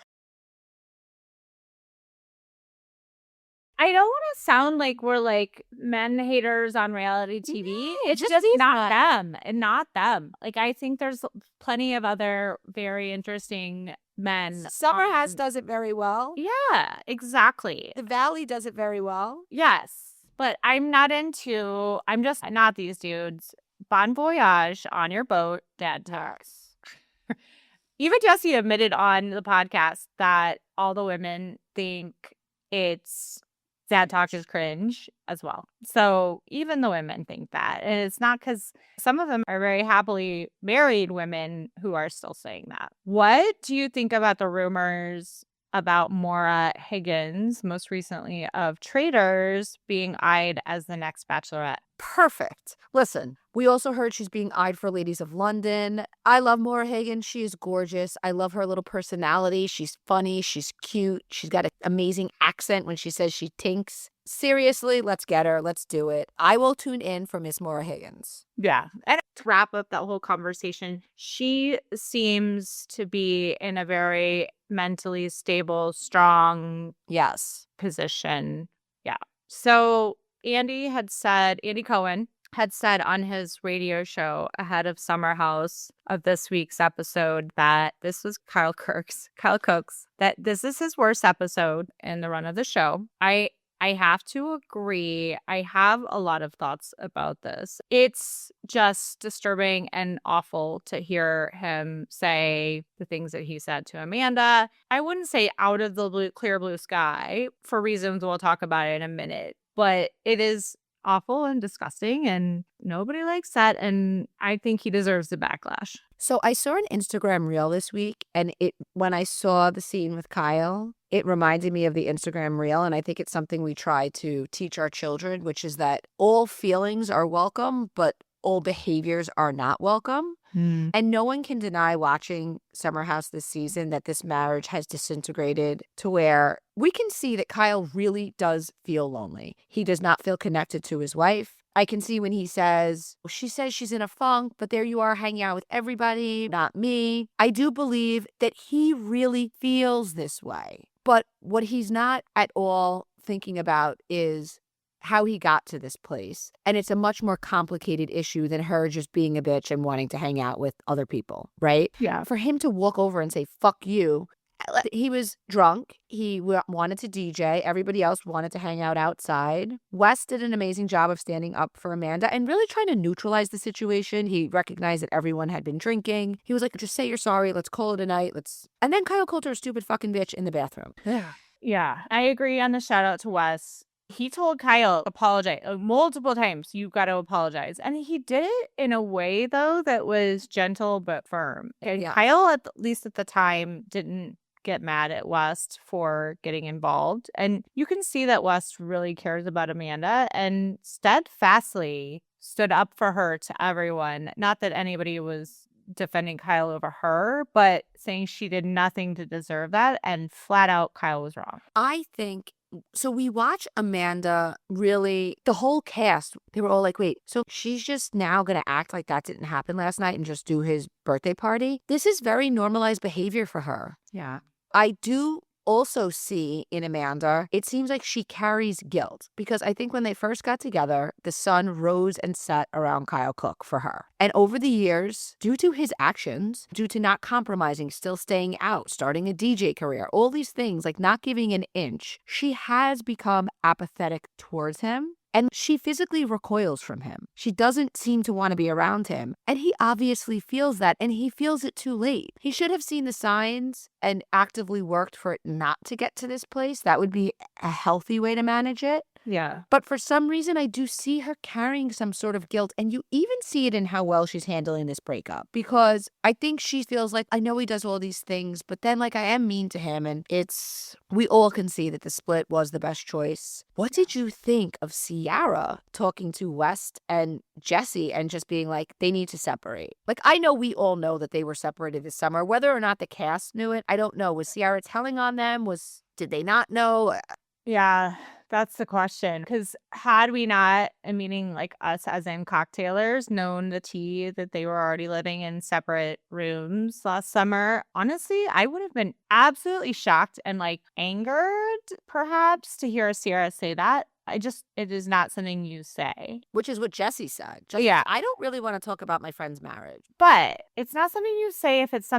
I don't want to sound like we're like men haters on reality TV. No, it's just not them and not them. Like, I think there's plenty of other very interesting men. Summer House does it very well. Yeah, exactly. The Valley does it very well. Yes. But I'm not these dudes. Bon voyage on your boat, Dad Talks. Even Jessie admitted on the podcast that all the women think it's Dad Talks is cringe as well. So even the women think that. And it's not because some of them are very happily married women who are still saying that. What do you think about the rumors about Maura Higgins, most recently of Traitors, being eyed as the next Bachelorette? Perfect. Listen, we also heard she's being eyed for Ladies of London. I love Maura Higgins. She is gorgeous. I love her little personality. She's funny. She's cute. She's got an amazing accent when she says she tinks. Seriously, let's get her. Let's do it. I will tune in for Miss Maura Higgins. Yeah. And to wrap up that whole conversation, she seems to be in a very mentally stable, strong Yes. position. Yeah. So Andy Cohen had said on his radio show ahead of Summer House of this week's episode that this was Kyle Cook's, that this is his worst episode in the run of the show. I have to agree. I have a lot of thoughts about this. It's just disturbing and awful to hear him say the things that he said to Amanda. I wouldn't say out of the clear blue sky for reasons we'll talk about in a minute, but it is awful and disgusting and nobody likes that. And I think he deserves the backlash. So I saw an Instagram reel this week, and when I saw the scene with Kyle, it reminded me of the Instagram reel, and I think it's something we try to teach our children, which is that all feelings are welcome, but all behaviors are not welcome. And no one can deny watching Summer House this season that this marriage has disintegrated to where we can see that Kyle really does feel lonely. He does not feel connected to his wife. I can see when she says she's in a funk, but there you are hanging out with everybody, not me. I do believe that he really feels this way. But what he's not at all thinking about is how he got to this place. And it's a much more complicated issue than her just being a bitch and wanting to hang out with other people, right? Yeah. For him to walk over and say, fuck you. He was drunk. He wanted to DJ. Everybody else wanted to hang out outside. Wes did an amazing job of standing up for Amanda and really trying to neutralize the situation. He recognized that everyone had been drinking. He was like, just say you're sorry. Let's call it a night. And then Kyle called her a stupid fucking bitch in the bathroom. Yeah. I agree on the shout out to Wes. He told Kyle, apologize multiple times. You've got to apologize. And he did it in a way, though, that was gentle but firm. And Yeah. Kyle, at least at the time, didn't get mad at West for getting involved. And you can see that West really cares about Amanda and steadfastly stood up for her to everyone. Not that anybody was defending Kyle over her, but saying she did nothing to deserve that. And flat out, Kyle was wrong. I think so. We watch Amanda really, the whole cast, they were all like, wait, so she's just now going to act like that didn't happen last night and just do his birthday party? This is very normalized behavior for her. Yeah. I do also see in Amanda, it seems like she carries guilt because I think when they first got together, the sun rose and set around Kyle Cook for her. And over the years, due to his actions, due to not compromising, still staying out, starting a DJ career, all these things, like not giving an inch, she has become apathetic towards him. And she physically recoils from him. She doesn't seem to want to be around him. And he obviously feels that, and he feels it too late. He should have seen the signs and actively worked for it not to get to this place. That would be a healthy way to manage it. Yeah. But for some reason, I do see her carrying some sort of guilt. And you even see it in how well she's handling this breakup. Because I think she feels like, I know he does all these things, but then like I am mean to him. And we all can see that the split was the best choice. What did you think of Ciara talking to West and Jessie and just being like, they need to separate? Like, I know we all know that they were separated this summer. Whether or not the cast knew it, I don't know. Was Ciara telling on them? Did they not know? Yeah, that's the question. Because had we not, meaning like us as in cocktailers, known the tea that they were already living in separate rooms last summer, honestly, I would have been absolutely shocked and like angered perhaps to hear Ciara say that. It is not something you say. Which is what Jessie said. Yeah. I don't really want to talk about my friend's marriage. But it's not something you say if it's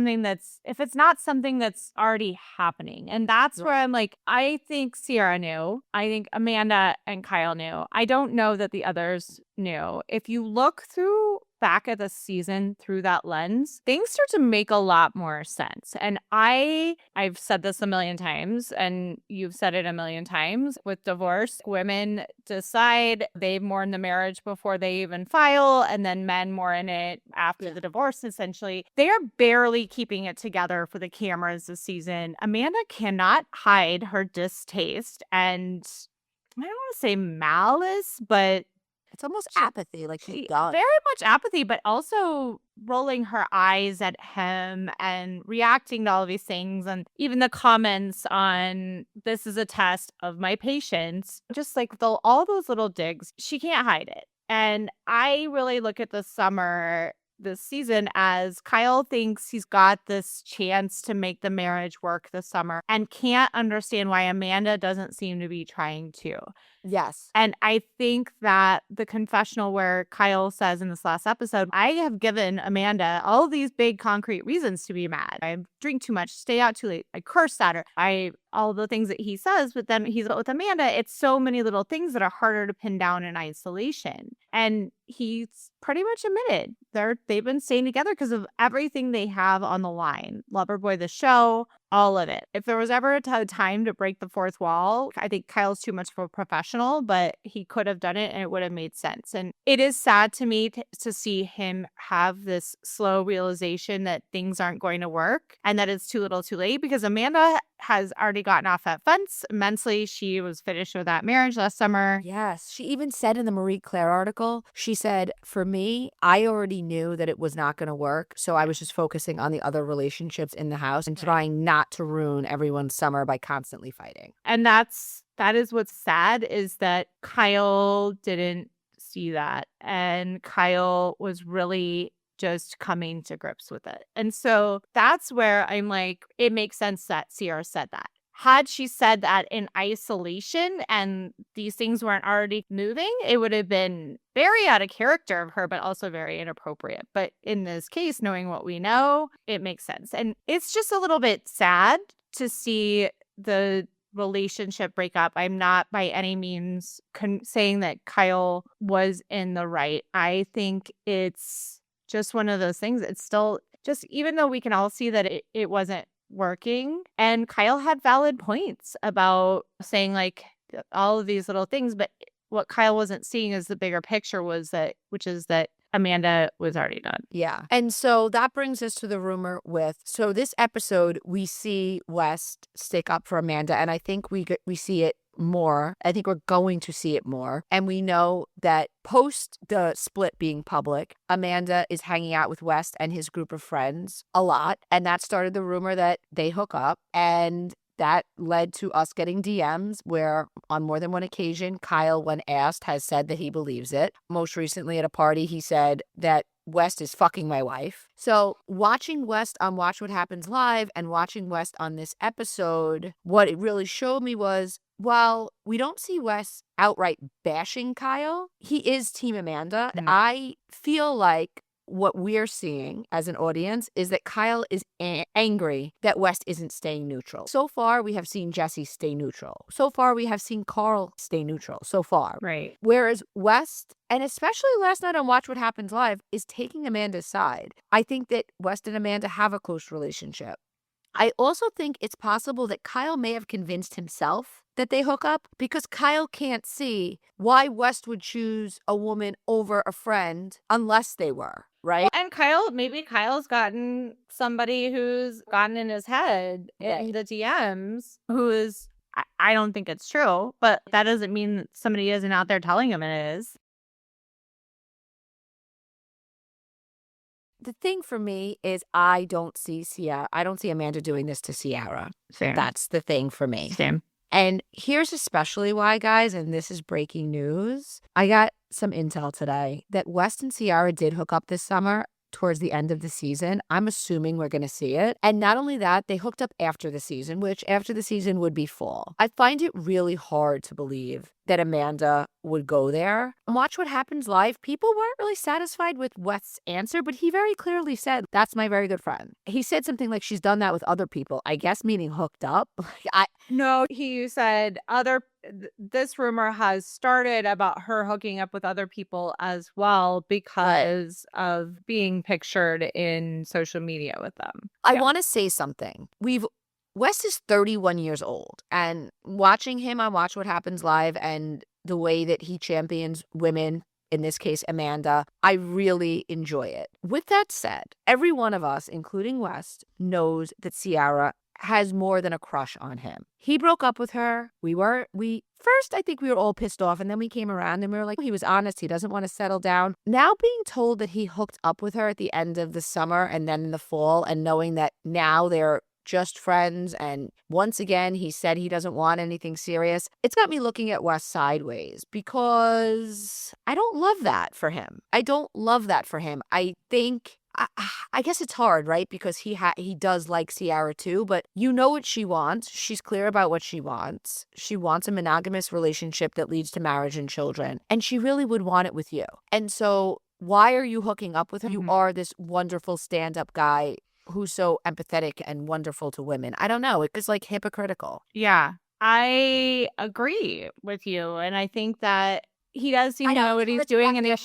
not something that's already happening. And that's where I'm like, I think Ciara knew. I think Amanda and Kyle knew. I don't know that the others knew. If you look back at the season through that lens, things start to make a lot more sense. And I've said this a million times, and you've said it a million times. With divorce, women decide they mourn the marriage before they even file, and then men mourn it after the divorce, essentially. They are barely keeping it together for the cameras this season. Amanda cannot hide her distaste and I don't want to say malice, but It's almost apathy, like she's done. very much apathy, but also rolling her eyes at him and reacting to all of these things. And even the comments on this is a test of my patience, just like all those little digs, she can't hide it. And I really look at the summer this season as Kyle thinks he's got this chance to make the marriage work this summer and can't understand why Amanda doesn't seem to be trying to. Yes. And I think that the confessional where Kyle says in this last episode, I have given Amanda all these big concrete reasons to be mad. I drink too much, stay out too late, I cursed at her, all the things that he says, but then he's with Amanda. It's so many little things that are harder to pin down in isolation. And he's pretty much admitted they've been staying together because of everything they have on the line. Loverboy, the show, all of it. If there was ever a time to break the fourth wall, I think Kyle's too much of a professional, but he could have done it and it would have made sense. And it is sad to me to see him have this slow realization that things aren't going to work and that it's too little too late, because Amanda has already gotten off that fence immensely. She was finished with that marriage last summer. Yes. She even said in the Marie Claire article, she said, for me, I already knew that it was not going to work. So I was just focusing on the other relationships in the house and trying not to ruin everyone's summer by constantly fighting. And that is what's sad, is that Kyle didn't see that. And Kyle was really just coming to grips with it. And so that's where I'm like, it makes sense that Ciara said that. Had she said that in isolation and these things weren't already moving, it would have been very out of character of her, but also very inappropriate. But in this case, knowing what we know, it makes sense. And it's just a little bit sad to see the relationship break up. I'm not by any means saying that Kyle was in the right. I think it's just one of those things. It's still just, even though we can all see that it wasn't working, and Kyle had valid points about saying like all of these little things, but what Kyle wasn't seeing is the bigger picture which is that Amanda was already done. Yeah. And so that brings us to the rumor so this episode, we see West stick up for Amanda, and I think we see it more. I think we're going to see it more. And we know that post the split being public, Amanda is hanging out with West and his group of friends a lot. And that started the rumor that they hook up. And that led to us getting DMs where on more than one occasion, Kyle, when asked, has said that he believes it. Most recently at a party, he said that West is fucking my wife. So watching West on Watch What Happens Live and watching West on this episode, what it really showed me was, while we don't see Wes outright bashing Kyle, he is Team Amanda. Mm-hmm. I feel like what we're seeing as an audience is that Kyle is angry that West isn't staying neutral. So far, we have seen Jessie stay neutral. So far, we have seen Carl stay neutral. So far. Right. Whereas West, and especially last night on Watch What Happens Live, is taking Amanda's side. I think that West and Amanda have a close relationship. I also think it's possible that Kyle may have convinced himself that they hook up because Kyle can't see why West would choose a woman over a friend unless they were, right? And maybe Kyle's gotten somebody who's gotten in his head in the DMs who is, I don't think it's true, but that doesn't mean somebody isn't out there telling him it is. The thing for me is I don't see Amanda doing this to Ciara. Same. That's the thing for me. Same. And here's especially why, guys, and this is breaking news. I got some intel today that West and Ciara did hook up this summer towards the end of the season. I'm assuming we're going to see it. And not only that, they hooked up after the season, which after the season would be fall. I find it really hard to believe that Amanda would go there. Watch What Happens Live. People weren't really satisfied with West's answer, but he very clearly said, that's my very good friend. He said something like she's done that with other people, I guess meaning hooked up. No, he said this rumor has started about her hooking up with other people as well because of being pictured in social media with them. I want to say something. West is 31 years old, and watching him on Watch What Happens Live and the way that he champions women, in this case, Amanda, I really enjoy it. With that said, every one of us, including West, knows that Ciara has more than a crush on him. He broke up with her. First, I think we were all pissed off, and then we came around and we were like, he was honest. He doesn't want to settle down. Now being told that he hooked up with her at the end of the summer and then in the fall, and knowing that now they're just friends. And once again, he said he doesn't want anything serious. It's got me looking at Wes sideways because I don't love that for him. I don't love that for him. I think I guess it's hard, right? Because he does like Ciara too, but you know what she wants. She's clear about what she wants. She wants a monogamous relationship that leads to marriage and children. And she really would want it with you. And so why are you hooking up with her? You are this wonderful stand-up guy who's so empathetic and wonderful to women. I don't know. It's like hypocritical. Yeah, I agree with you. And I think that he does seem to know what he's doing, and he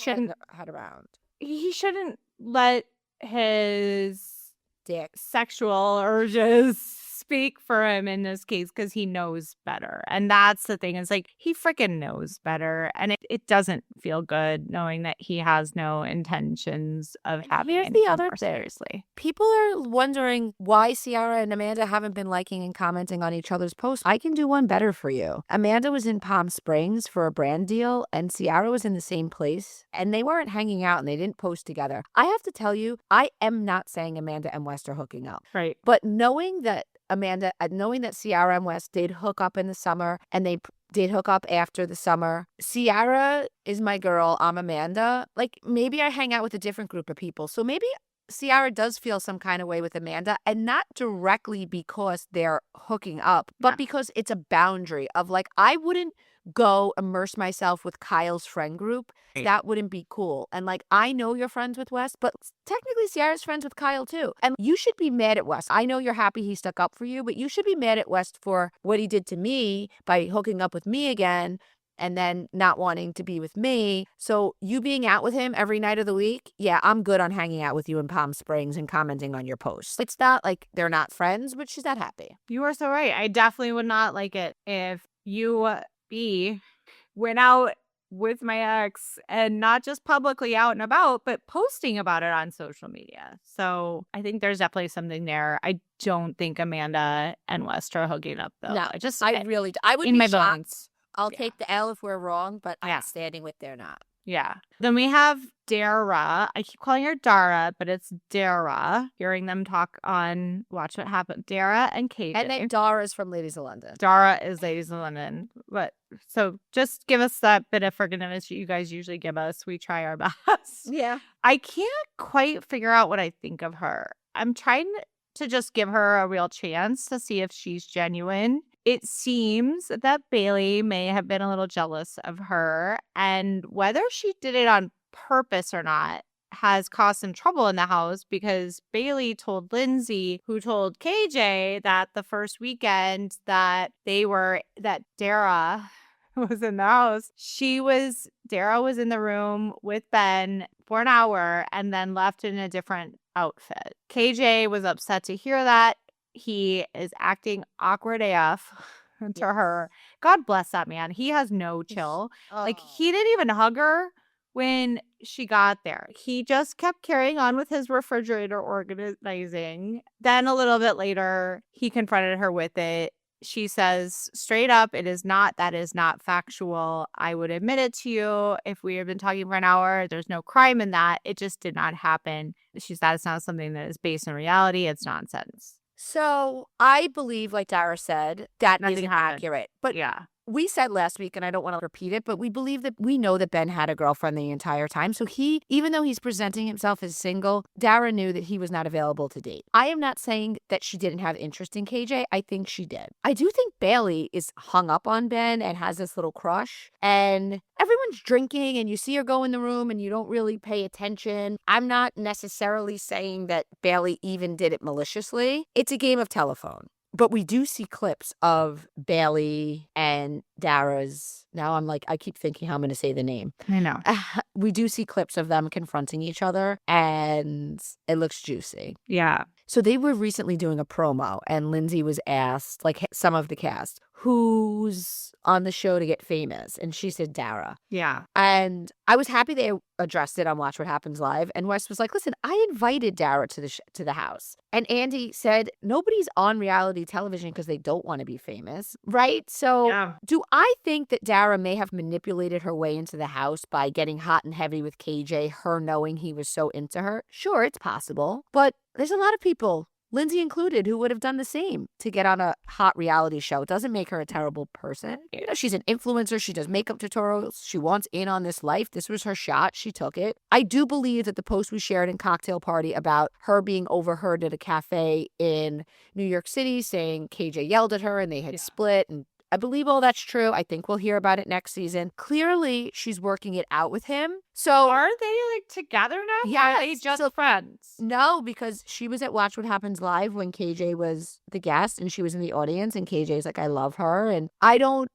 shouldn't let his Dick. sexual urges speak for him in this case, because he knows better. And that's the thing. It's like, he freaking knows better. And it doesn't feel good knowing that he has no intentions of having Here's the anything other more thing. seriously. People are wondering why Ciara and Amanda haven't been liking and commenting on each other's posts. I can do one better for you. Amanda was in Palm Springs for a brand deal, and Ciara was in the same place, and they weren't hanging out and they didn't post together. I have to tell you, I am not saying Amanda and West are hooking up. Right. But knowing that Ciara and West did hook up in the summer, and they did hook up after the summer. Ciara is my girl. I'm Amanda. Like, maybe I hang out with a different group of people. So maybe Ciara does feel some kind of way with Amanda, and not directly because they're hooking up, but because it's a boundary of like, I wouldn't go immerse myself with Kyle's friend group. That wouldn't be cool. And like, I know you're friends with Wes, but technically Ciara's friends with Kyle too. And you should be mad at Wes. I know you're happy he stuck up for you, but you should be mad at Wes for what he did to me by hooking up with me again and then not wanting to be with me. So you being out with him every night of the week, yeah, I'm good on hanging out with you in Palm Springs and commenting on your posts. It's not like they're not friends, but she's not happy. You are so right. I definitely would not like it if you went out with my ex, and not just publicly out and about, but posting about it on social media. So I think there's definitely something there. I don't think Amanda and West are hooking up, though. No, I would in be my shocked. bones. I'll take the L if we're wrong, but Yeah. I'm standing with they're not. Yeah. Then we have Dara. I keep calling her Dara, but it's Dara. Hearing them talk on Watch What Happened. Dara and Kate. And then Dara's from Ladies of London. Dara is Ladies of London. But so just give us that bit of forgiveness you guys usually give us. We try our best. Yeah. I can't quite figure out what I think of her. I'm trying to just give her a real chance to see if she's genuine. It seems that Bailey may have been a little jealous of her, and whether she did it on purpose or not has caused some trouble in the house, because Bailey told Lindsay, who told KJ, that the first weekend that Dara was in the house, Dara was in the room with Ben for an hour and then left in a different outfit. KJ was upset to hear that. He is acting awkward AF to her. God bless that man. He has no chill. Like, he didn't even hug her when she got there. He just kept carrying on with his refrigerator organizing. Then a little bit later, he confronted her with it. She says straight up, that is not factual. I would admit it to you if we had been talking for an hour. There's no crime in that. It just did not happen. She said it's not something that is based in reality. It's nonsense. So I believe, like Dara said, that Nothing isn't happened. accurate. But Yeah. we said last week, and I don't want to repeat it, but we know that Ben had a girlfriend the entire time. So even though he's presenting himself as single, Dara knew that he was not available to date. I am not saying that she didn't have interest in KJ. I think she did. I do think Bailey is hung up on Ben and has this little crush, and everyone's drinking and you see her go in the room and you don't really pay attention. I'm not necessarily saying that Bailey even did it maliciously. It's a game of telephone. But we do see clips of Bailey and Dara's. Now I keep thinking how I'm going to say the name. I know. We do see clips of them confronting each other, and it looks juicy. Yeah. So they were recently doing a promo, and Lindsay was asked, like some of the cast, who's on the show to get famous? And she said Dara. Yeah. And I was happy they addressed it on Watch What Happens Live. And Wes was like, listen, I invited Dara to the house. And Andy said, nobody's on reality television because they don't want to be famous, right? So do I think that Dara may have manipulated her way into the house by getting hot and heavy with KJ, her knowing he was so into her? Sure, it's possible. But there's a lot of people Lindsay included, who would have done the same to get on a hot reality show. It doesn't make her a terrible person. You know, she's an influencer. She does makeup tutorials. She wants in on this life. This was her shot. She took it. I do believe that the post we shared in Cocktail Party about her being overheard at a cafe in New York City saying KJ yelled at her and they had split, and I believe all that's true. I think we'll hear about it next season. Clearly, she's working it out with him. So are they like together now? Yeah, Or are they just friends? no, because she was at Watch What Happens Live when KJ was the guest and she was in the audience, and KJ's like, I love her. And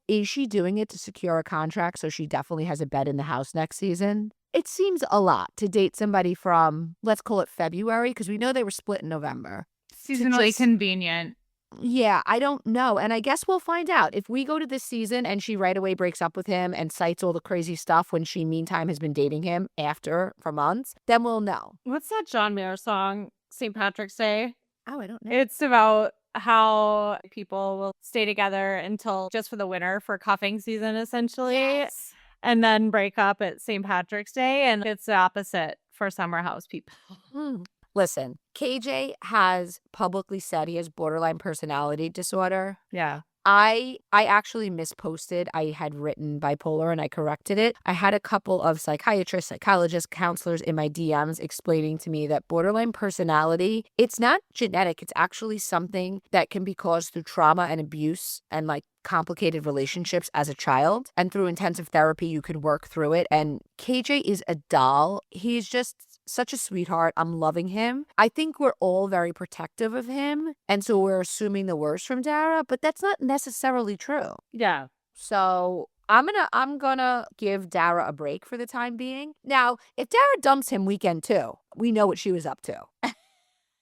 is she doing it to secure a contract so she definitely has a bed in the house next season? It seems a lot to date somebody from, let's call it February, because we know they were split in November. Seasonally convenient. Yeah, I don't know. And I guess we'll find out. If we go to this season and she right away breaks up with him and cites all the crazy stuff when she meantime has been dating him for months, then we'll know. What's that John Mayer song, St. Patrick's Day? Oh, I don't know. It's about how people will stay together until just for the winter for cuffing season, essentially. Yes. And then break up at St. Patrick's Day. And it's the opposite for summer house people. Listen, KJ has publicly said he has borderline personality disorder. Yeah. I actually misposted. I had written bipolar and I corrected it. I had a couple of psychiatrists, psychologists, counselors in my DMs explaining to me that borderline personality, it's not genetic. It's actually something that can be caused through trauma and abuse and like complicated relationships as a child. And through intensive therapy, you can work through it. And KJ is a doll. He's just such a sweetheart. I'm loving him. I think we're all very protective of him. And so we're assuming the worst from Dara, but that's not necessarily true. Yeah. So I'm gonna give Dara a break for the time being. Now, if Dara dumps him weekend 2, we know what she was up to.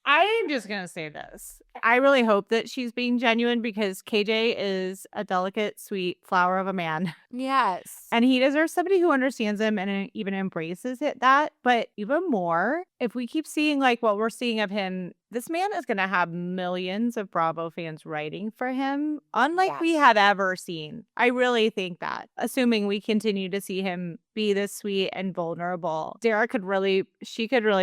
I'm just going to say this. I really hope that she's being genuine because KJ is a delicate, sweet flower of a man. Yes. And he deserves somebody who understands him and even embraces that. But even more, if we keep seeing like what we're seeing of him, this man is going to have millions of Bravo fans writing for him, unlike we have ever seen. I really think that, assuming we continue to see him be this sweet and vulnerable, Dara could really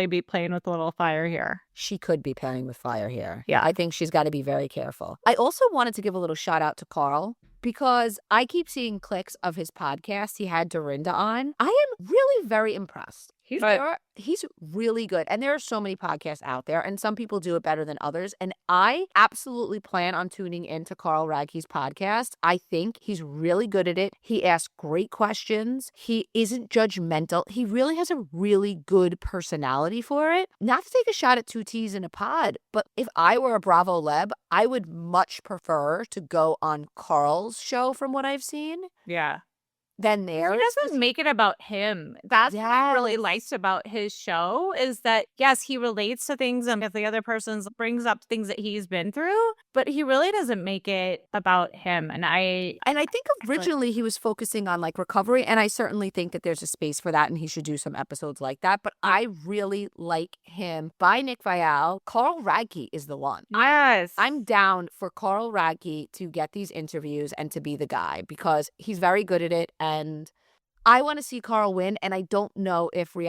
be playing with a little fire here. She could be playing with fire here. Yeah. I think she's got to be very careful. I also wanted to give a little shout out to Carl because I keep seeing clips of his podcast he had Dorinda on. I am really very impressed. He's really good. And there are so many podcasts out there, and some people do it better than others. And I absolutely plan on tuning into Carl Radke's podcast. I think he's really good at it. He asks great questions. He isn't judgmental. He really has a really good personality for it. Not to take a shot at 2 T's in a pod, but if I were a Bravo leb, I would much prefer to go on Carl's show from what I've seen. Yeah. Than theirs. He doesn't make it about him. That's what I really liked about his show is that, yes, he relates to things and if the other person brings up things that he's been through, but he really doesn't make it about him. And I think originally he was focusing on like recovery, and I certainly think that there's a space for that and he should do some episodes like that. But I really like him. By Nick Viall, Carl Radke is the one. Yes. I'm down for Carl Radke to get these interviews and to be the guy because he's very good at it. And I want to see Carl win, and I don't know if he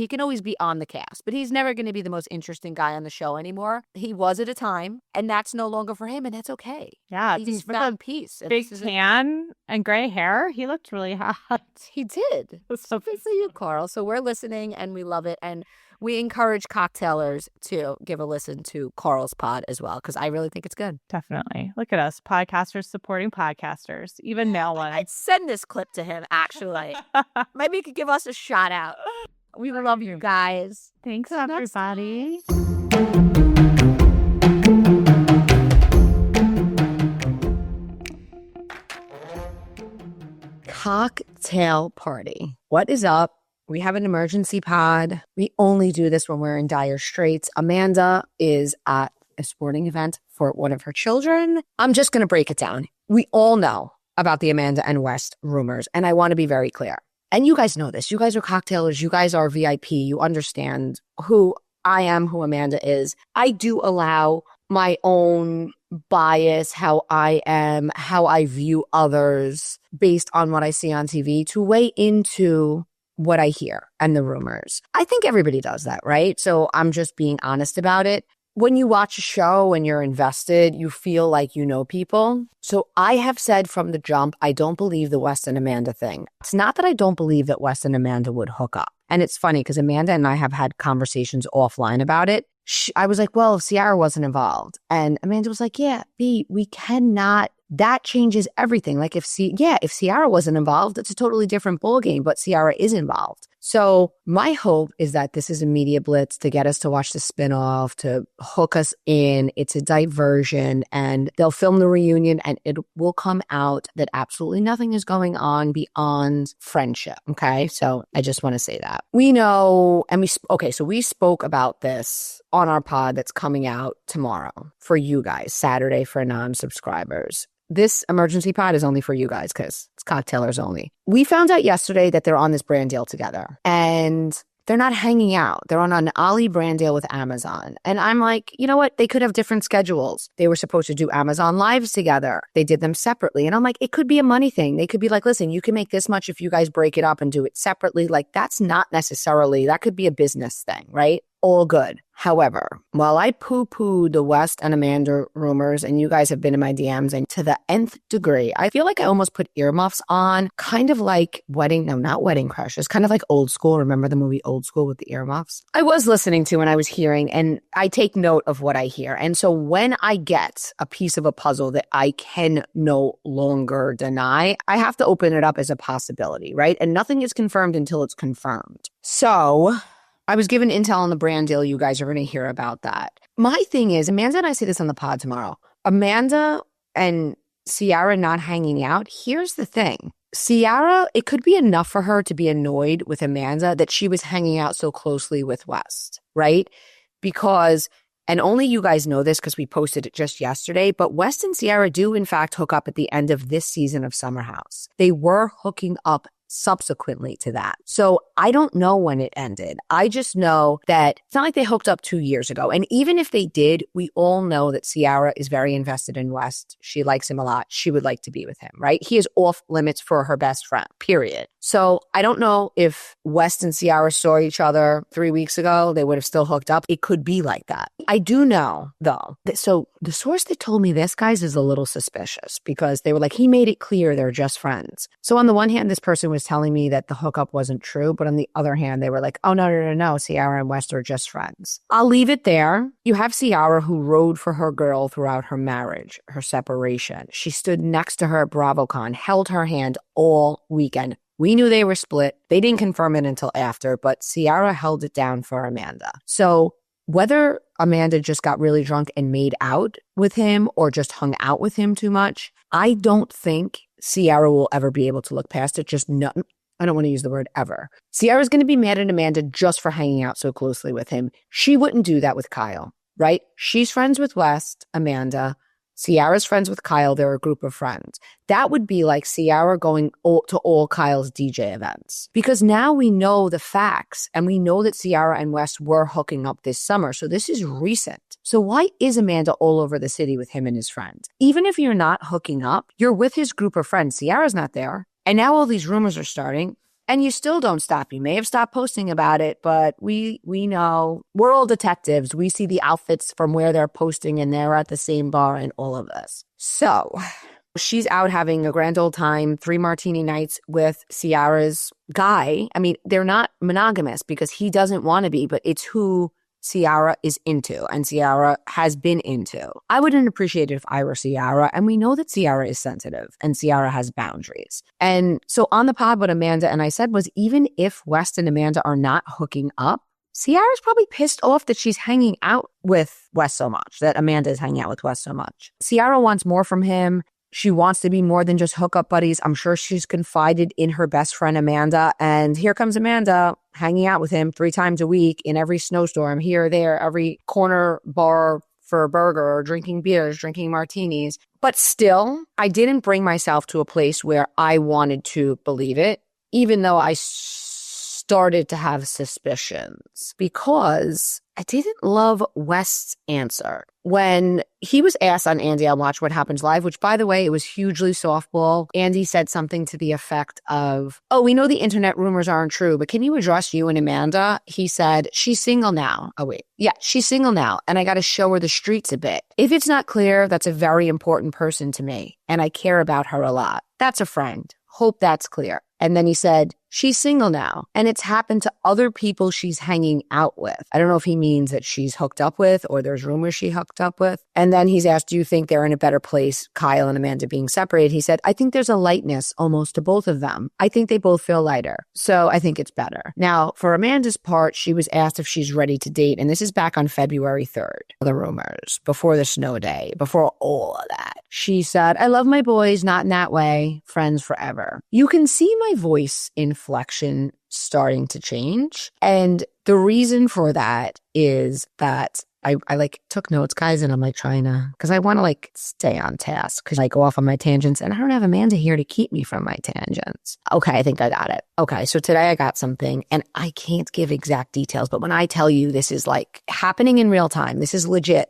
can always be on the cast, but he's never going to be the most interesting guy on the show anymore. He was at a time, and that's no longer for him, and that's okay. Yeah. He's found peace. Big tan and gray hair. He looked really hot. He did. So good for you, Carl. So we're listening, and we love it, and we encourage cocktailers to give a listen to Carl's pod as well, because I really think it's good. Definitely. Look at us, podcasters supporting podcasters, even male ones. I'd send this clip to him, actually. Maybe he could give us a shout out. We love you guys. Thanks, everybody. Cocktail party. What is up? We have an emergency pod. We only do this when we're in dire straits. Amanda is at a sporting event for one of her children. I'm just going to break it down. We all know about the Amanda and West rumors, and I want to be very clear. And you guys know this. You guys are cocktailers. You guys are VIP. You understand who I am, who Amanda is. I do allow my own bias, how I am, how I view others based on what I see on TV to weigh into what I hear and the rumors. I think everybody does that, right? So I'm just being honest about it. when you watch a show and you're invested, you feel like you know people. So I have said from the jump, I don't believe the West and Amanda thing. It's not that I don't believe that West and Amanda would hook up. And it's funny because Amanda and I have had conversations offline about it. I was like, well, if Ciara wasn't involved. And Amanda was like, yeah, B, we cannot. That changes everything. Like if Ciara wasn't involved, it's a totally different ballgame, but Ciara is involved. So my hope is that this is a media blitz to get us to watch the spinoff, to hook us in. It's a diversion, and they'll film the reunion and it will come out that absolutely nothing is going on beyond friendship. Okay. So I just want to say that. We know, and so we spoke about this on our pod that's coming out tomorrow for you guys, Saturday for non-subscribers. This emergency pod is only for you guys because it's cocktailers only. We found out yesterday that they're on this brand deal together and they're not hanging out. They're on an Ollie brand deal with Amazon. And I'm like, you know what? They could have different schedules. They were supposed to do Amazon lives together. They did them separately. And I'm like, it could be a money thing. They could be like, listen, you can make this much if you guys break it up and do it separately. Like that's not necessarily, that could be a business thing, right? All good. However, while I poo-poo the West and Amanda rumors, and you guys have been in my DMs and to the nth degree, I feel like I almost put earmuffs on, kind of like not Wedding Crashers, kind of like Old School. Remember the movie Old School with the earmuffs? I was listening to and I was hearing, and I take note of what I hear. And so when I get a piece of a puzzle that I can no longer deny, I have to open it up as a possibility, right? And nothing is confirmed until it's confirmed. So I was given intel on the brand deal. You guys are going to hear about that. My thing is, Amanda and I say this on the pod tomorrow. Amanda and Ciara not hanging out. Here's the thing. Ciara, it could be enough for her to be annoyed with Amanda that she was hanging out so closely with West, right? Because, and only you guys know this because we posted it just yesterday, but West and Ciara do in fact hook up at the end of this season of Summer House. They were hooking up subsequently to that. So I don't know when it ended. I just know that it's not like they hooked up 2 years ago. And even if they did, we all know that Ciara is very invested in West. She likes him a lot. She would like to be with him, right? He is off limits for her best friend, period. So I don't know if West and Ciara saw each other 3 weeks ago, they would have still hooked up. It could be like that. I do know though, so the source that told me this, guys, is a little suspicious because they were like, he made it clear they're just friends. So on the one hand, this person was telling me that the hookup wasn't true. But on the other hand, they were like, oh, no. Ciara and West are just friends. I'll leave it there. You have Ciara who rode for her girl throughout her marriage, her separation. She stood next to her at BravoCon, held her hand all weekend. We knew they were split. They didn't confirm it until after, but Ciara held it down for Amanda. So whether Amanda just got really drunk and made out with him or just hung out with him too much, I don't think Ciara will ever be able to look past it. Just no, I don't want to use the word ever. Ciara's going to be mad at Amanda just for hanging out so closely with him. She wouldn't do that with Kyle, right? She's friends with West, Amanda. Ciara's friends with Kyle. They're a group of friends. That would be like Ciara going to all Kyle's DJ events. Because now we know the facts and we know that Ciara and West were hooking up this summer. So this is recent. So why is Amanda all over the city with him and his friends? Even if you're not hooking up, you're with his group of friends. Ciara's not there. And now all these rumors are starting. And you still don't stop. You may have stopped posting about it, but we know we're all detectives. We see the outfits from where they're posting and they're at the same bar and all of this. So she's out having a grand old time, 3 martini nights with Ciara's guy. I mean, they're not monogamous because he doesn't want to be, but it's who Ciara is into and Ciara has been into. I wouldn't appreciate it if I were Ciara, and we know that Ciara is sensitive and Ciara has boundaries. And so on the pod, what Amanda and I said was, even if West and Amanda are not hooking up, Ciara's probably pissed off that she's hanging out with West so much, that Amanda is hanging out with West so much. Ciara wants more from him. She wants to be more than just hookup buddies. I'm sure she's confided in her best friend, Amanda. And here comes Amanda hanging out with him 3 times a week in every snowstorm, here, there, every corner bar for a burger, or drinking beers, drinking martinis. But still, I didn't bring myself to a place where I wanted to believe it, even though I started to have suspicions because I didn't love West's answer. When he was asked on Andy on Watch What Happens Live, which, by the way, it was hugely softball, Andy said something to the effect of, oh, we know the internet rumors aren't true, but can you address you and Amanda? He said, she's single now. Oh, wait. Yeah, she's single now, and I got to show her the streets a bit. If it's not clear, that's a very important person to me, and I care about her a lot. That's a friend. Hope that's clear. And then he said, she's single now, and it's happened to other people she's hanging out with. I don't know if he means that she's hooked up with or there's rumors she hooked up with. And then he's asked, do you think they're in a better place, Kyle and Amanda being separated? He said, I think there's a lightness almost to both of them. I think they both feel lighter. So I think it's better. Now, for Amanda's part, she was asked if she's ready to date. And this is back on February 3rd, the rumors, before the snow day, before all of that. She said, I love my boys, not in that way, friends forever. You can see my voice inflection starting to change. And the reason for that is that I like took notes, guys, and I'm like trying to, because I want to like stay on task because I go off on my tangents and I don't have Amanda here to keep me from my tangents. Okay, I think I got it. Okay, so today I got something and I can't give exact details, but when I tell you this is like happening in real time, this is legit.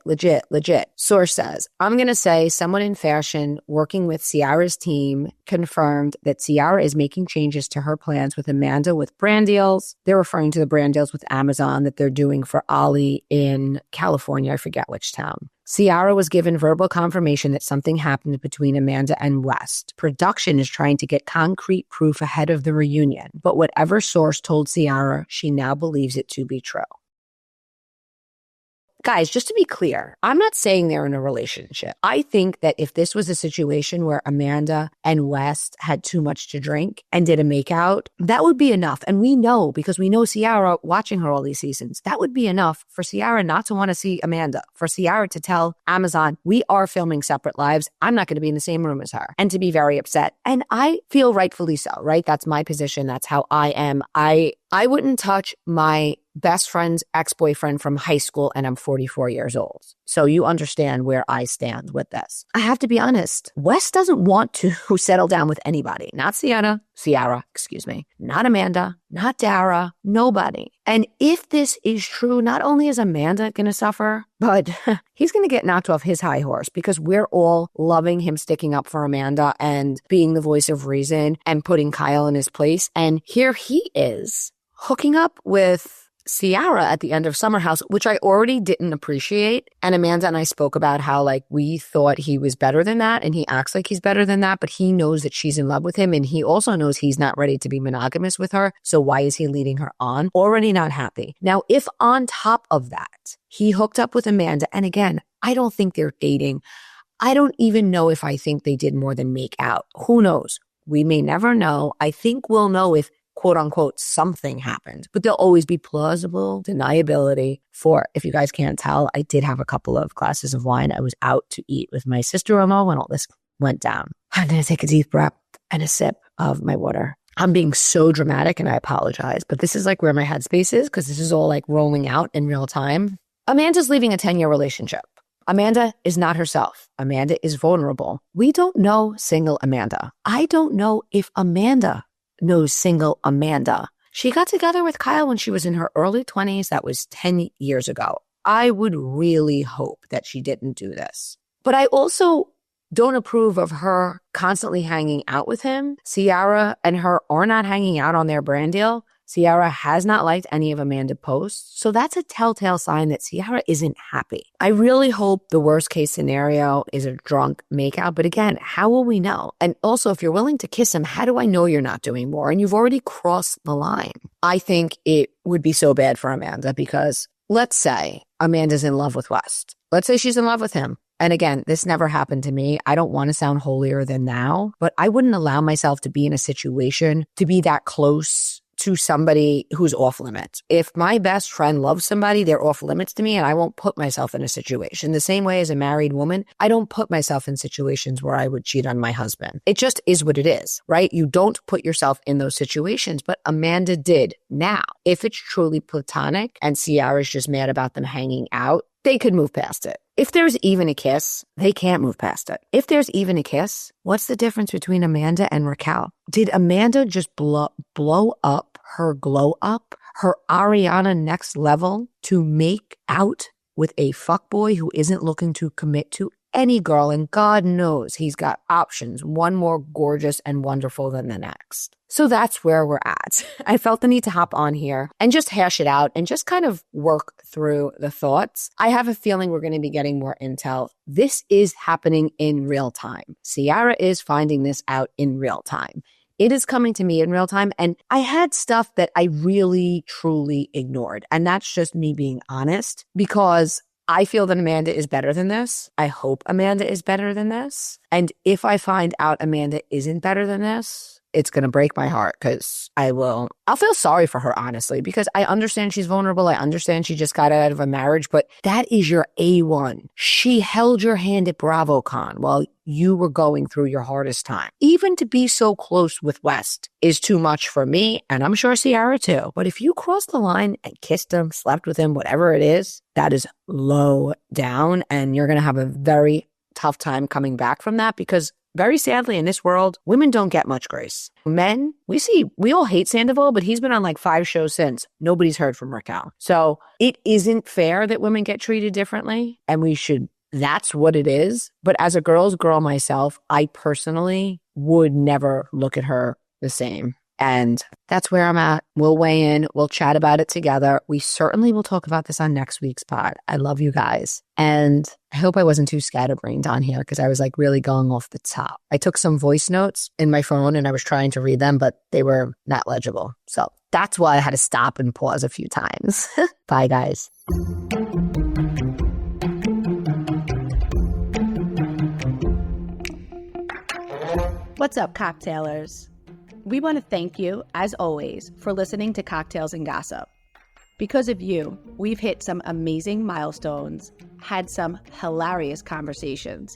Source says, I'm going to say someone in fashion working with Ciara's team confirmed that Ciara is making changes to her plans with Amanda with brand deals. They're referring to the brand deals with Amazon that they're doing for Ollie in California. I forget which town. Ciara was given verbal confirmation that something happened between Amanda and West. Production is trying to get concrete proof ahead of the reunion, but whatever source told Ciara, she now believes it to be true. Guys, just to be clear, I'm not saying they're in a relationship. I think that if this was a situation where Amanda and West had too much to drink and did a makeout, that would be enough. And we know, because we know Ciara watching her all these seasons, that would be enough for Ciara not to want to see Amanda, for Ciara to tell Amazon, we are filming separate lives. I'm not going to be in the same room as her, and to be very upset. And I feel rightfully so, right? That's my position. That's how I am. I wouldn't touch my best friend's ex-boyfriend from high school, and I'm 44 years old. So you understand where I stand with this. I have to be honest. Wes doesn't want to settle down with anybody. Not Ciara, not Amanda, not Dara, nobody. And if this is true, not only is Amanda going to suffer, but he's going to get knocked off his high horse because we're all loving him sticking up for Amanda and being the voice of reason and putting Kyle in his place. And here he is hooking up with Ciara at the end of Summer House, which I already didn't appreciate. And Amanda and I spoke about how like we thought he was better than that, and he acts like he's better than that, but he knows that she's in love with him, and he also knows he's not ready to be monogamous with her. So why is he leading her on? Already not happy. Now, if on top of that, he hooked up with Amanda, and again, I don't think they're dating. I don't even know if I think they did more than make out. Who knows? We may never know. I think we'll know if quote unquote, something happened, but there'll always be plausible deniability for, if you guys can't tell, I did have a couple of glasses of wine. I was out to eat with my sister-in-law when all this went down. I'm going to take a deep breath and a sip of my water. I'm being so dramatic and I apologize, but this is like where my headspace is because this is all like rolling out in real time. Amanda's leaving a 10-year relationship. Amanda is not herself. Amanda is vulnerable. We don't know single Amanda. I don't know if Amanda knows single Amanda. She got together with Kyle when she was in her early 20s. That was 10 years ago. I would really hope that she didn't do this. But I also don't approve of her constantly hanging out with him. Ciara and her are not hanging out on their brand deal. Ciara has not liked any of Amanda's posts. So that's a telltale sign that Ciara isn't happy. I really hope the worst case scenario is a drunk makeout. But again, how will we know? And also, if you're willing to kiss him, how do I know you're not doing more? And you've already crossed the line. I think it would be so bad for Amanda because let's say Amanda's in love with West. Let's say she's in love with him. And again, this never happened to me. I don't want to sound holier than thou, but I wouldn't allow myself to be in a situation to be that close to somebody who's off limits. If my best friend loves somebody, they're off limits to me, and I won't put myself in a situation. The same way as a married woman, I don't put myself in situations where I would cheat on my husband. It just is what it is, right? You don't put yourself in those situations, but Amanda did. Now, if it's truly platonic and Ciara's just mad about them hanging out, they could move past it. If there's even a kiss, they can't move past it. If there's even a kiss, what's the difference between Amanda and Raquel? Did Amanda just blow up her glow up, her Ariana next level to make out with a fuckboy who isn't looking to commit to any girl, and God knows he's got options, one more gorgeous and wonderful than the next. So that's where we're at. I felt the need to hop on here and just hash it out and just kind of work through the thoughts. I have a feeling we're going to be getting more intel. This is happening in real time. Ciara is finding this out in real time. It is coming to me in real time. And I had stuff that I really, truly ignored. And that's just me being honest, because I feel that Amanda is better than this. I hope Amanda is better than this. And if I find out Amanda isn't better than this, it's going to break my heart, because I'll feel sorry for her, honestly, because I understand she's vulnerable. I understand she just got out of a marriage, but that is your A1. She held your hand at BravoCon while you were going through your hardest time. Even to be so close with West is too much for me, and I'm sure Ciara too. But if you cross the line and kissed him, slept with him, whatever it is, that is low down, and you're going to have a very tough time coming back from that, because very sadly, in this world, women don't get much grace. Men, we all hate Sandoval, but he's been on like 5 shows since. Nobody's heard from Raquel. So it isn't fair that women get treated differently, and that's what it is. But as a girl's girl myself, I personally would never look at her the same. And that's where I'm at. We'll weigh in. We'll chat about it together. We certainly will talk about this on next week's pod. I love you guys. And I hope I wasn't too scatterbrained on here, because I was like really going off the top. I took some voice notes in my phone and I was trying to read them, but they were not legible. So that's why I had to stop and pause a few times. Bye, guys. What's up, cocktailers? We want to thank you, as always, for listening to Cocktails and Gossip. Because of you, we've hit some amazing milestones, had some hilarious conversations,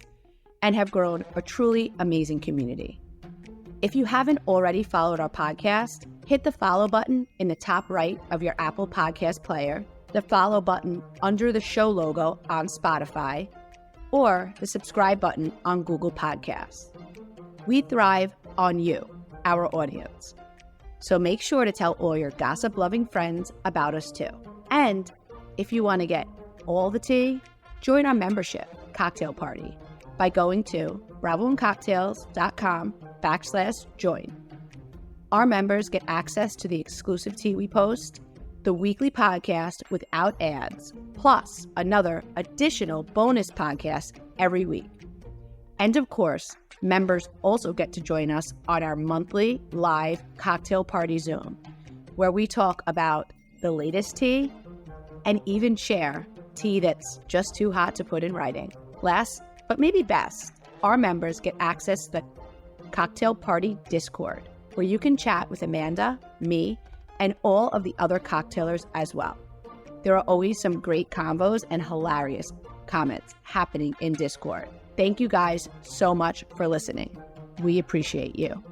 and have grown a truly amazing community. If you haven't already followed our podcast, hit the follow button in the top right of your Apple Podcast player, the follow button under the show logo on Spotify, or the subscribe button on Google Podcasts. We thrive on you, our audience. So make sure to tell all your gossip-loving friends about us too. And if you want to get all the tea, join our membership cocktail party by going to bravoandcocktails.com/join. Our members get access to the exclusive tea we post, the weekly podcast without ads, plus another additional bonus podcast every week. And of course, members also get to join us on our monthly live cocktail party Zoom, where we talk about the latest tea and even share tea that's just too hot to put in writing. Last, but maybe best, our members get access to the Cocktail Party Discord, where you can chat with Amanda, me, and all of the other cocktailers as well. There are always some great combos and hilarious comments happening in Discord. Thank you guys so much for listening. We appreciate you.